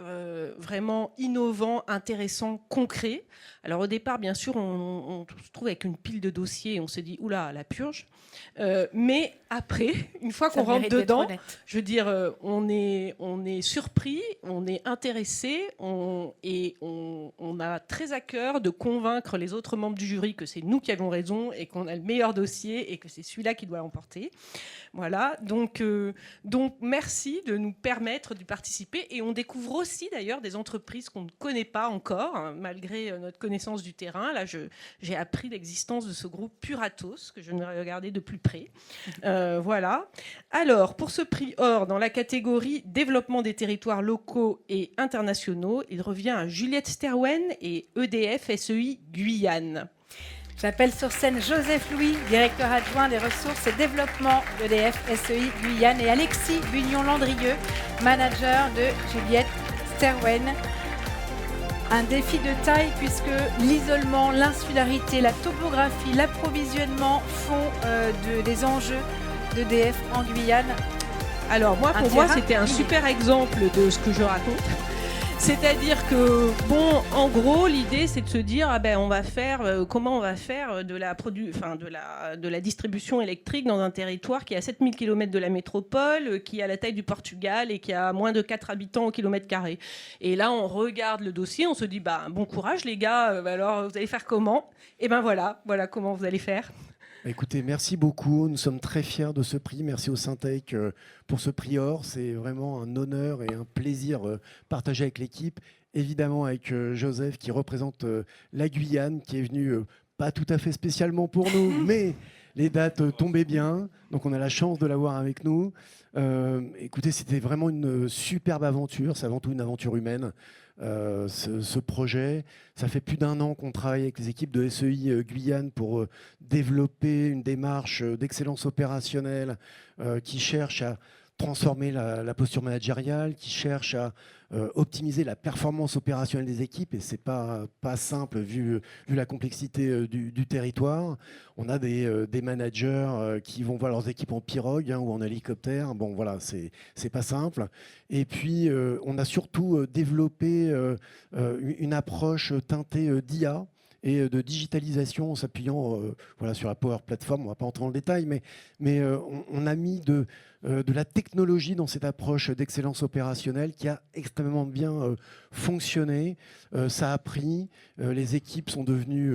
vraiment innovant, intéressant, concret. Alors au départ, bien sûr, on se trouve avec une pile de dossiers et on se dit « Oula, la purge ». Mais après, une fois qu'on rentre dedans, je veux dire, on est surpris, on est intéressé et on a très à cœur de convaincre les autres membres du jury que c'est nous qui avons raison et qu'on a le meilleur dossier et que c'est celui-là qui doit l'emporter. Voilà, donc merci de nous permettre de participer et on découvre aussi d'ailleurs des entreprises qu'on ne connaît pas encore, hein, malgré notre connaissance du terrain. Là, j'ai appris l'existence de ce groupe Puratos que je vais regarder de plus près. Voilà. Alors, pour ce prix or, dans la catégorie développement des territoires locaux et internationaux, il revient à Juliette Sterwen et EDF SEI Guyane. J'appelle sur scène Joseph Louis, directeur adjoint des ressources et développement d'EDF SEI Guyane, et Alexis Bugnon-Landrieux, manager de Juliette Sterwen. Un défi de taille puisque l'isolement, l'insularité, la topographie, l'approvisionnement font des enjeux d'EDF en Guyane. Alors pour moi, c'était un super exemple de ce que je raconte. C'est-à-dire que, bon, en gros, l'idée, c'est de se dire, on va faire, comment on va faire de la distribution électrique dans un territoire qui est à 7000 km de la métropole, qui a la taille du Portugal et qui a moins de 4 habitants au kilomètre carré. Et là, on regarde le dossier, on se dit, bon courage les gars, alors vous allez faire comment ? Et voilà comment vous allez faire. Écoutez, merci beaucoup. Nous sommes très fiers de ce prix. Merci au Syntec pour ce prix or. C'est vraiment un honneur et un plaisir partagé avec l'équipe. Évidemment avec Joseph qui représente la Guyane, qui est venu pas tout à fait spécialement pour nous, mais les dates tombaient bien. Donc on a la chance de l'avoir avec nous. Écoutez, c'était vraiment une superbe aventure. C'est avant tout une aventure humaine. Ce projet, ça fait plus d'1 an qu'on travaille avec les équipes de SEI Guyane pour développer une démarche d'excellence opérationnelle qui cherche à transformer la posture managériale, qui cherche à optimiser la performance opérationnelle des équipes, et c'est pas simple vu la complexité du territoire. On a des managers qui vont voir leurs équipes en pirogue ou en hélicoptère. Bon, voilà, c'est pas simple. Et puis, on a surtout développé une approche teintée d'IA et de digitalisation en s'appuyant sur la Power Platform. On ne va pas entrer dans le détail, mais on a mis de la technologie dans cette approche d'excellence opérationnelle qui a extrêmement bien fonctionné. Ça a pris, les équipes sont devenues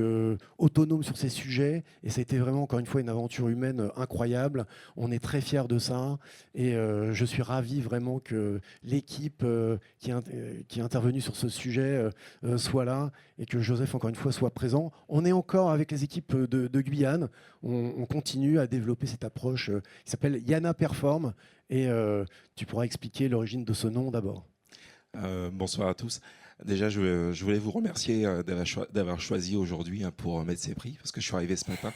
autonomes sur ces sujets et ça a été vraiment, encore une fois, une aventure humaine incroyable. On est très fiers de ça et je suis ravi vraiment que l'équipe qui est intervenue sur ce sujet soit là et que Joseph, encore une fois, soit présent. On est encore avec les équipes de Guyane. On continue à développer cette approche qui s'appelle Yana Perform. Et tu pourras expliquer l'origine de ce nom d'abord. Bonsoir à tous. Déjà, je voulais vous remercier d'avoir choisi aujourd'hui pour mettre ces prix, parce que je suis arrivé ce matin.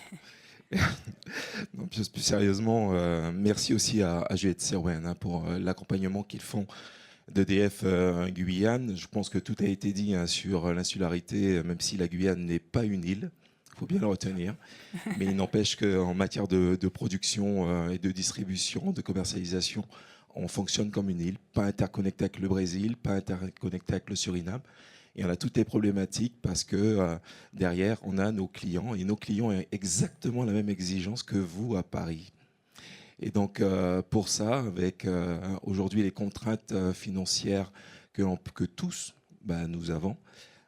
Donc, plus sérieusement, merci aussi à Juliette Sterwen pour l'accompagnement qu'ils font d'EDF Guyane. Je pense que tout a été dit sur l'insularité, même si la Guyane n'est pas une île. Il faut bien le retenir. Mais il n'empêche qu'en matière de production et de distribution, de commercialisation, on fonctionne comme une île, pas interconnecté avec le Brésil, pas interconnecté avec le Suriname. Et on a toutes les problématiques parce que derrière, on a nos clients. Et nos clients ont exactement la même exigence que vous à Paris. Et donc, pour ça, avec aujourd'hui les contraintes financières que tous nous avons,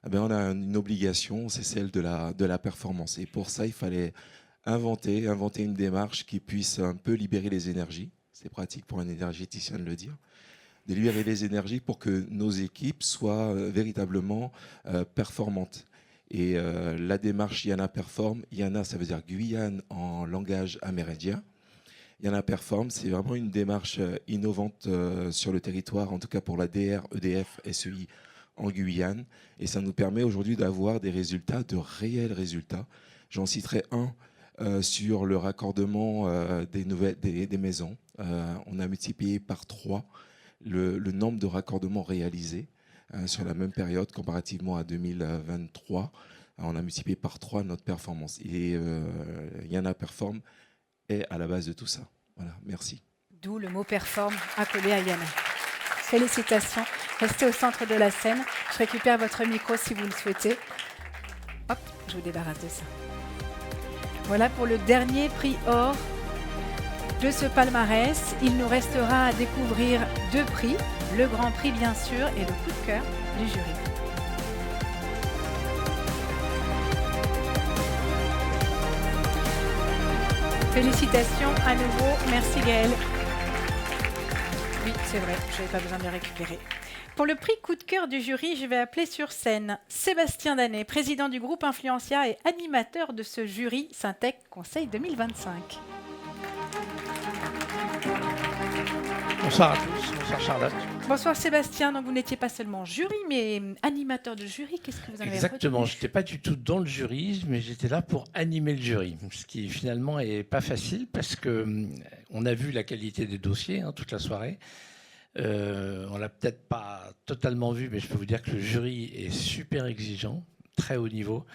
on a une obligation, c'est celle de la performance. Et pour ça, il fallait inventer une démarche qui puisse un peu libérer les énergies. C'est pratique pour un énergéticien de le dire. De libérer les énergies pour que nos équipes soient véritablement performantes. Et la démarche Yana Perform, Yana, ça veut dire Guyane en langage amérindien. Yana Perform, c'est vraiment une démarche innovante sur le territoire, en tout cas pour la DR, EDF, SEI en Guyane. Et ça nous permet aujourd'hui d'avoir des résultats, de réels résultats. J'en citerai un sur le raccordement des maisons. On a multiplié par 3 le nombre de raccordements réalisés sur la même période comparativement à 2023. On a multiplié par 3 notre performance. Et Yana Perform est à la base de tout ça. Voilà, merci. D'où le mot perform accolé à Yana. Félicitations. Restez au centre de la scène. Je récupère votre micro si vous le souhaitez. Hop, je vous débarrasse de ça. Voilà pour le dernier prix or de ce palmarès. Il nous restera à découvrir 2 prix, le grand prix bien sûr et le coup de cœur du jury. Félicitations à nouveau, merci Gaëlle. Oui, c'est vrai, je n'avais pas besoin de les récupérer. Pour le prix coup de cœur du jury, je vais appeler sur scène Sébastien Danet, président du groupe Influencia et animateur de ce jury Syntec Conseil 2025. Bonsoir à tous, bonsoir Charlotte. Bonsoir Sébastien, donc vous n'étiez pas seulement jury, mais animateur de jury, qu'est-ce que vous en avez Exactement, retenu ? je n'étais pas du tout dans le jury, mais j'étais là pour animer le jury, ce qui finalement n'est pas facile parce qu'on a vu la qualité des dossiers toute la soirée. On ne l'a peut-être pas totalement vu, mais je peux vous dire que le jury est super exigeant, très haut niveau.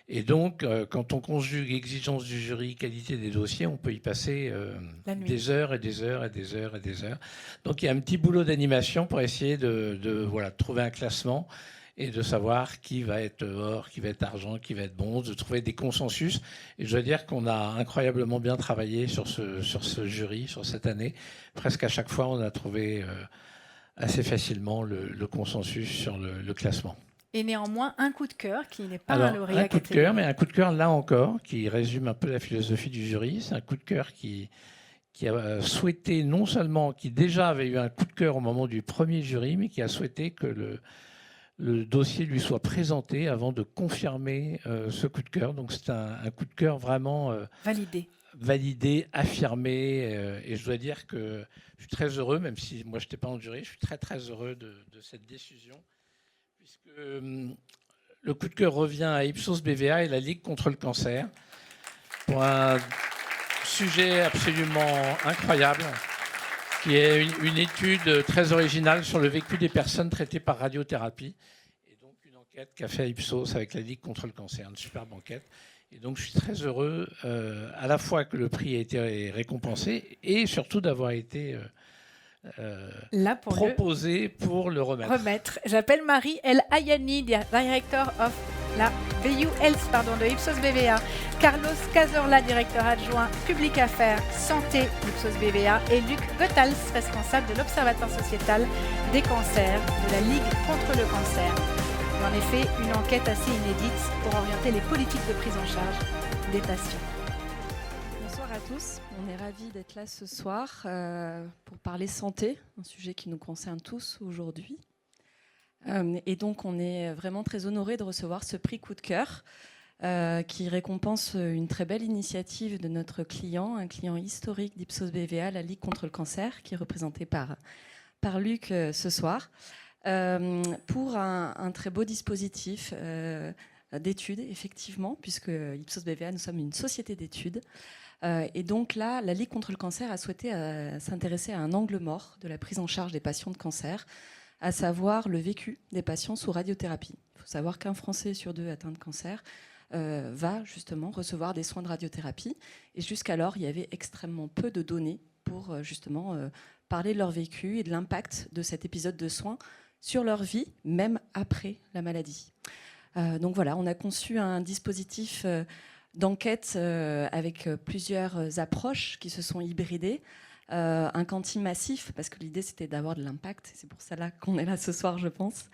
Et donc, quand on conjugue exigence du jury, qualité des dossiers, on peut y passer des heures et des heures et des heures et des heures. Donc, il y a un petit boulot d'animation pour essayer de trouver un classement et de savoir qui va être or, qui va être argent, qui va être bronze, de trouver des consensus. Et je dois dire qu'on a incroyablement bien travaillé sur ce jury, sur cette année. Presque à chaque fois, on a trouvé assez facilement le consensus sur le classement. Et néanmoins, un coup de cœur qui n'est pas Alors, un lauréat. un coup de cœur, mais un coup de cœur là encore, qui résume un peu la philosophie du jury. C'est un coup de cœur qui a souhaité non seulement, qui déjà avait eu un coup de cœur au moment du premier jury, mais qui a souhaité que le dossier lui soit présenté avant de confirmer ce coup de cœur. Donc c'est un coup de cœur vraiment validé, affirmé. Et je dois dire que je suis très heureux, même si moi je n'étais pas en jury, je suis très très heureux de cette décision. Le coup de cœur revient à Ipsos BVA et la Ligue contre le cancer pour un sujet absolument incroyable qui est une étude très originale sur le vécu des personnes traitées par radiothérapie et donc une enquête qu'a fait Ipsos avec la Ligue contre le cancer, une superbe enquête. Et donc je suis très heureux à la fois que le prix ait été récompensé et surtout d'avoir été là pour proposé pour le remettre. J'appelle Marie El Ayani, Director of la VU Health de Ipsos BVA, Carlos Cazorla, directeur adjoint Public Affaires Santé Ipsos BVA et Luc Goethals, responsable de l'Observatoire sociétal des cancers de la Ligue contre le cancer. Et en effet, une enquête assez inédite pour orienter les politiques de prise en charge des patients. Bonsoir à tous, on est ravis d'être là ce soir pour parler santé, un sujet qui nous concerne tous aujourd'hui. Et donc on est vraiment très honorés de recevoir ce prix coup de cœur qui récompense une très belle initiative de notre client, un client historique d'Ipsos BVA, la Ligue contre le cancer, qui est représenté par Luc ce soir, pour un très beau dispositif d'études, effectivement, puisque Ipsos BVA, nous sommes une société d'études. Et donc là, la Ligue contre le cancer a souhaité s'intéresser à un angle mort de la prise en charge des patients de cancer, à savoir le vécu des patients sous radiothérapie. Il faut savoir qu'un Français sur 2 atteint de cancer va justement recevoir des soins de radiothérapie. Et jusqu'alors, il y avait extrêmement peu de données pour justement parler de leur vécu et de l'impact de cet épisode de soins sur leur vie, même après la maladie. Donc voilà, on a conçu un dispositif d'enquête avec plusieurs approches qui se sont hybridées. Un quanti massif, parce que l'idée c'était d'avoir de l'impact, c'est pour ça là qu'on est là ce soir, je pense.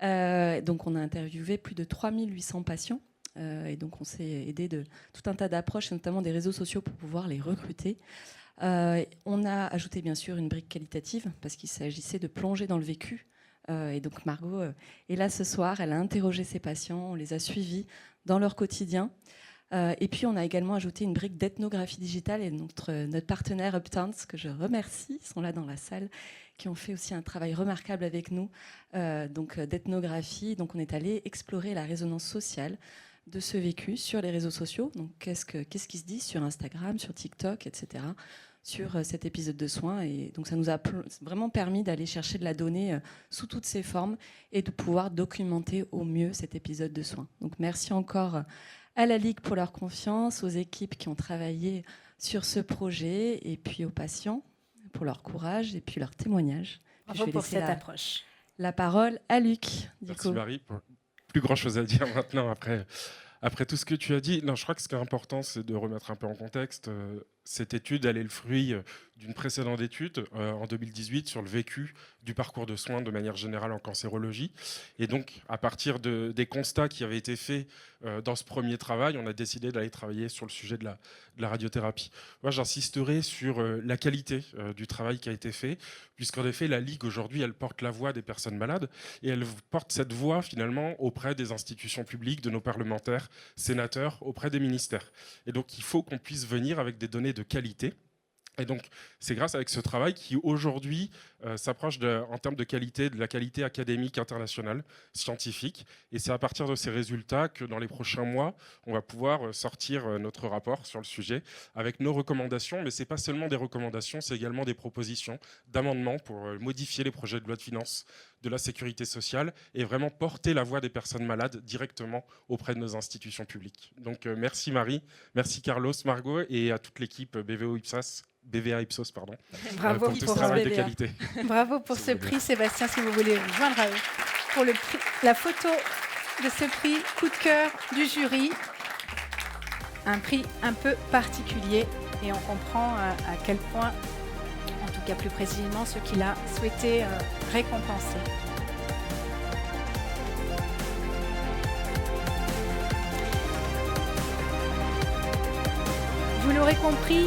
Donc on a interviewé plus de 3800 patients, et donc on s'est aidé de tout un tas d'approches, notamment des réseaux sociaux pour pouvoir les recruter. On a ajouté bien sûr une brique qualitative, parce qu'il s'agissait de plonger dans le vécu. Et donc Margot est là ce soir, elle a interrogé ses patients, on les a suivis dans leur quotidien. Et puis on a également ajouté une brique d'ethnographie digitale et notre partenaire Uptowns, que je remercie, ils sont là dans la salle, qui ont fait aussi un travail remarquable avec nous d'ethnographie. Donc on est allé explorer la résonance sociale de ce vécu sur les réseaux sociaux. Donc qu'est-ce qui se dit sur Instagram, sur TikTok, etc. sur cet épisode de soins. Et donc ça nous a vraiment permis d'aller chercher de la donnée sous toutes ses formes et de pouvoir documenter au mieux cet épisode de soins. Donc merci encore à la Ligue pour leur confiance, aux équipes qui ont travaillé sur ce projet et puis aux patients pour leur courage et puis leur témoignage. Bravo pour cette approche. la parole à Luc. Merci Marie. Plus grand chose à dire maintenant après tout ce que tu as dit. Non, je crois que ce qui est important, c'est de remettre un peu en contexte. Cette étude, elle est le fruit d'une précédente étude en 2018 sur le vécu du parcours de soins de manière générale en cancérologie. Et donc, à partir des constats qui avaient été faits dans ce premier travail, on a décidé d'aller travailler sur le sujet de la radiothérapie. Moi, j'insisterai sur la qualité du travail qui a été fait, puisqu'en effet, la Ligue, aujourd'hui, elle porte la voix des personnes malades, et elle porte cette voix, finalement, auprès des institutions publiques, de nos parlementaires, sénateurs, auprès des ministères. Et donc, il faut qu'on puisse venir avec des données de qualité. Et donc, c'est grâce avec ce travail qui, aujourd'hui, s'approche en termes de qualité, de la qualité académique internationale, scientifique. Et c'est à partir de ces résultats que, dans les prochains mois, on va pouvoir sortir notre rapport sur le sujet avec nos recommandations. Mais ce n'est pas seulement des recommandations, c'est également des propositions d'amendements pour modifier les projets de loi de finances de la sécurité sociale et vraiment porter la voix des personnes malades directement auprès de nos institutions publiques. Donc, merci Marie, merci Carlos, Margot et à toute l'équipe BVA Ipsos, pardon. Bravo pour tout ce travail de qualité. Bravo pour ce prix, Sébastien, si vous voulez vous joindre à eux. Pour la photo de ce prix coup de cœur du jury, un prix un peu particulier et on comprend à quel point, en tout cas plus précisément, ce qu'il a souhaité récompenser. Vous l'aurez compris,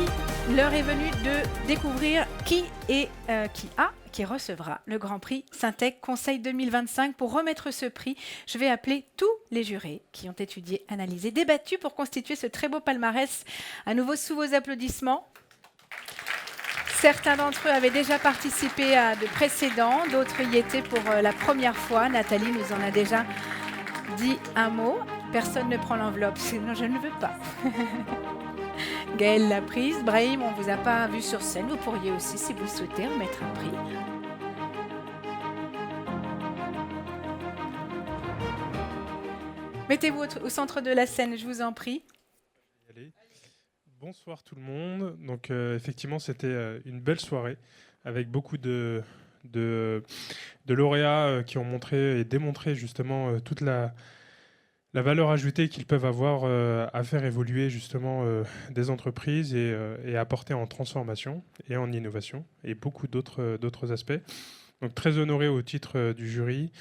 l'heure est venue de découvrir qui recevra le Grand Prix Syntec Conseil 2025. Pour remettre ce prix, je vais appeler tous les jurés qui ont étudié, analysé, débattu pour constituer ce très beau palmarès. À nouveau, sous vos applaudissements. Certains d'entre eux avaient déjà participé à de précédents, d'autres y étaient pour la première fois. Nathalie nous en a déjà dit un mot. Personne ne prend l'enveloppe, sinon je ne veux pas. Gaëlle l'a prise. Brahim, on ne vous a pas vu sur scène. Vous pourriez aussi, si vous le souhaitez, remettre un prix. Mettez-vous au centre de la scène, je vous en prie. Allez. Bonsoir tout le monde. Donc effectivement, c'était une belle soirée avec beaucoup de lauréats qui ont montré et démontré justement toute la valeur ajoutée qu'ils peuvent avoir à faire évoluer justement des entreprises et apporter en transformation et en innovation et beaucoup d'autres aspects. Donc très honoré au titre du jury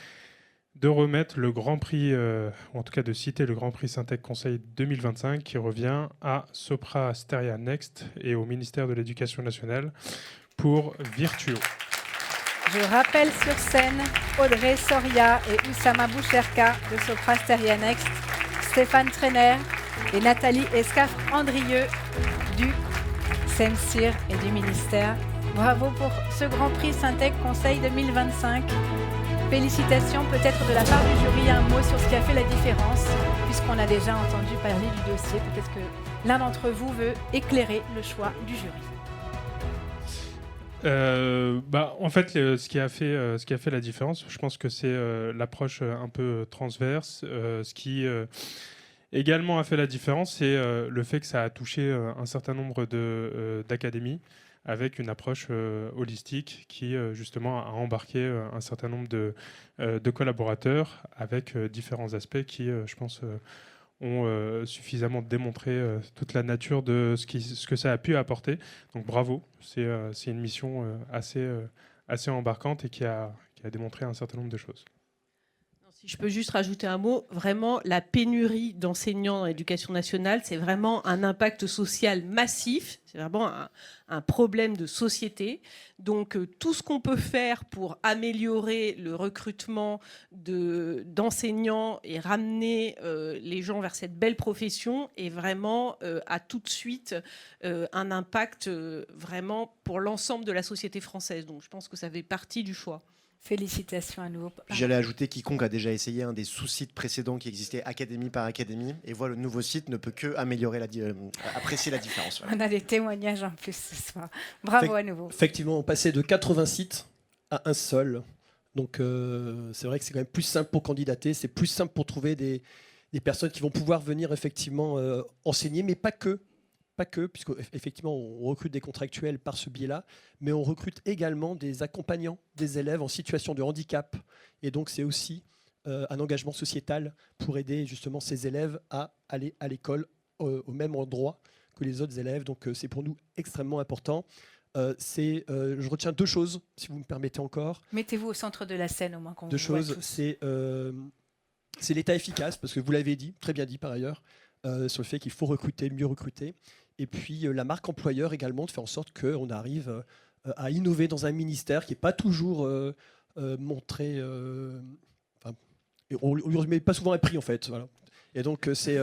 de remettre le Grand Prix, ou en tout cas de citer le Grand Prix Syntec Conseil 2025 qui revient à Sopra Steria Next et au ministère de l'Éducation nationale pour Virtuo. Je rappelle sur scène Audrey Soria et Oussama Boucherka de Sopra Steria Next, Stéphane Trainer et Nathalie Escafre-Andrieux du CEMSIR et du ministère. Bravo pour ce Grand Prix Syntec Conseil 2025. Félicitations peut-être de la part du jury, un mot sur ce qui a fait la différence, puisqu'on a déjà entendu parler du dossier. Peut-être que l'un d'entre vous veut éclairer le choix du jury. En fait, ce qui a fait la différence, je pense que c'est l'approche un peu transverse. Ce qui également a fait la différence, c'est le fait que ça a touché un certain nombre d'académies avec une approche holistique qui justement a embarqué un certain nombre de collaborateurs avec différents aspects qui, je pense, ont suffisamment démontré toute la nature de ce que ça a pu apporter. Donc bravo, c'est une mission assez embarquante et qui a démontré un certain nombre de choses. Si je peux juste rajouter un mot, vraiment, la pénurie d'enseignants dans l'éducation nationale, c'est vraiment un impact social massif, c'est vraiment un problème de société. Donc, tout ce qu'on peut faire pour améliorer le recrutement d'enseignants et ramener les gens vers cette belle profession est vraiment, a tout de suite un impact vraiment pour l'ensemble de la société française. Donc, je pense que ça fait partie du choix. Félicitations à nouveau. J'allais ajouter quiconque a déjà essayé un des sous-sites précédents qui existait académie par académie et voit le nouveau site ne peut que améliorer apprécier la différence. Voilà. On a des témoignages en plus ce soir. Bravo à nouveau. Effectivement, on passait de 80 sites à un seul. Donc c'est vrai que c'est quand même plus simple pour candidater, c'est plus simple pour trouver des personnes qui vont pouvoir venir effectivement enseigner, mais pas que. pas que, puisque effectivement on recrute des contractuels par ce biais-là, mais on recrute également des accompagnants des élèves en situation de handicap. Et donc c'est aussi un engagement sociétal pour aider justement ces élèves à aller à l'école au même endroit que les autres élèves. Donc c'est pour nous extrêmement important. Je retiens 2 choses, si vous me permettez encore. Mettez-vous au centre de la scène, au moins qu'on vous 2 voit choses, tous. c'est l'État efficace, parce que vous l'avez dit, très bien dit par ailleurs, sur le fait qu'il faut recruter, mieux recruter. Et puis la marque employeur également, de faire en sorte qu'on arrive à innover dans un ministère qui n'est pas toujours montré... on ne lui met pas souvent un prix en fait. Voilà. Et donc c'est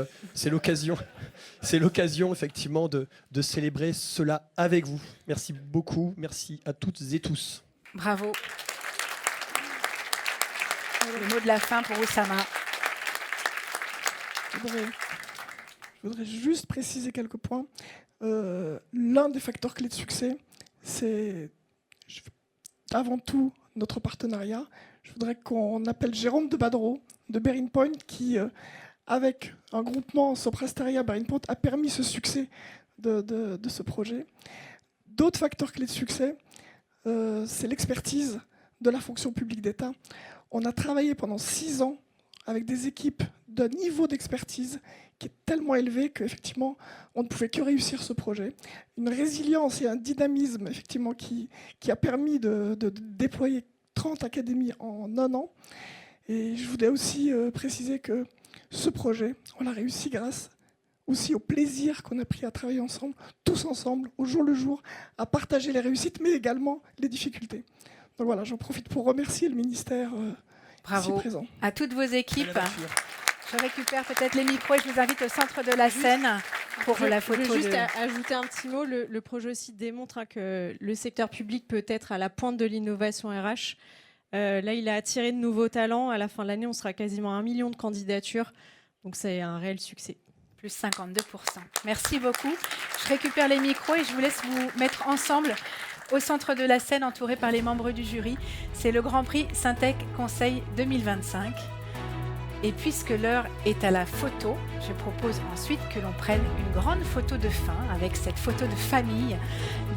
l'occasion effectivement de célébrer cela avec vous. Merci beaucoup, merci à toutes et tous. Bravo. Le mot de la fin pour Oussama. Je voudrais juste préciser quelques points. L'un des facteurs clés de succès, c'est avant tout notre partenariat. Je voudrais qu'on appelle Jérôme de Badreau de Bearing Point qui, avec un groupement Soprasteria Bearing Point, a permis ce succès de ce projet. D'autres facteurs clés de succès, c'est l'expertise de la fonction publique d'État. On a travaillé pendant 6 ans avec des équipes d'un niveau d'expertise qui est tellement élevé qu'effectivement, on ne pouvait que réussir ce projet. Une résilience et un dynamisme effectivement, qui a permis de déployer 30 académies en 1 an. Et je voulais aussi préciser que ce projet, on l'a réussi grâce aussi au plaisir qu'on a pris à travailler ensemble, tous ensemble, au jour le jour, à partager les réussites, mais également les difficultés. Donc voilà, j'en profite pour remercier le ministère ici présent. À toutes vos équipes. Je récupère peut-être les micros et je vous invite au centre de la scène pour la photo. Je veux juste ajouter un petit mot. Le projet aussi démontre que le secteur public peut être à la pointe de l'innovation RH. Là, il a attiré de nouveaux talents. À la fin de l'année, on sera quasiment à 1 million de candidatures. Donc, c'est un réel succès. Plus 52%. Merci beaucoup. Je récupère les micros et je vous laisse vous mettre ensemble au centre de la scène, entouré par les membres du jury. C'est le Grand Prix Syntec Conseil 2025. Et puisque l'heure est à la photo, je propose ensuite que l'on prenne une grande photo de fin avec cette photo de famille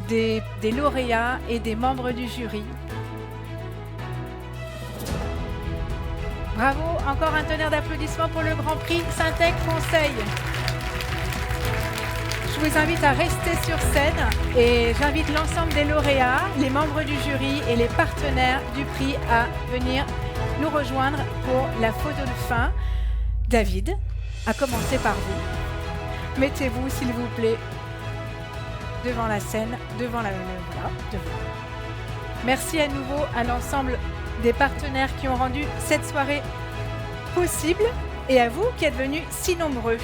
des lauréats et des membres du jury. Bravo, encore un tonnerre d'applaudissements pour le Grand Prix Syntec Conseil. Je vous invite à rester sur scène et j'invite l'ensemble des lauréats, les membres du jury et les partenaires du prix à venir nous rejoindre pour la photo de fin. David, à commencer par vous. Mettez-vous, s'il vous plaît, devant la scène, devant. Merci à nouveau à l'ensemble des partenaires qui ont rendu cette soirée possible et à vous qui êtes venus si nombreux.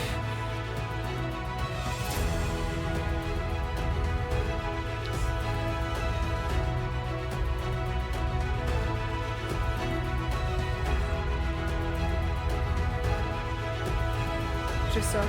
Je sors.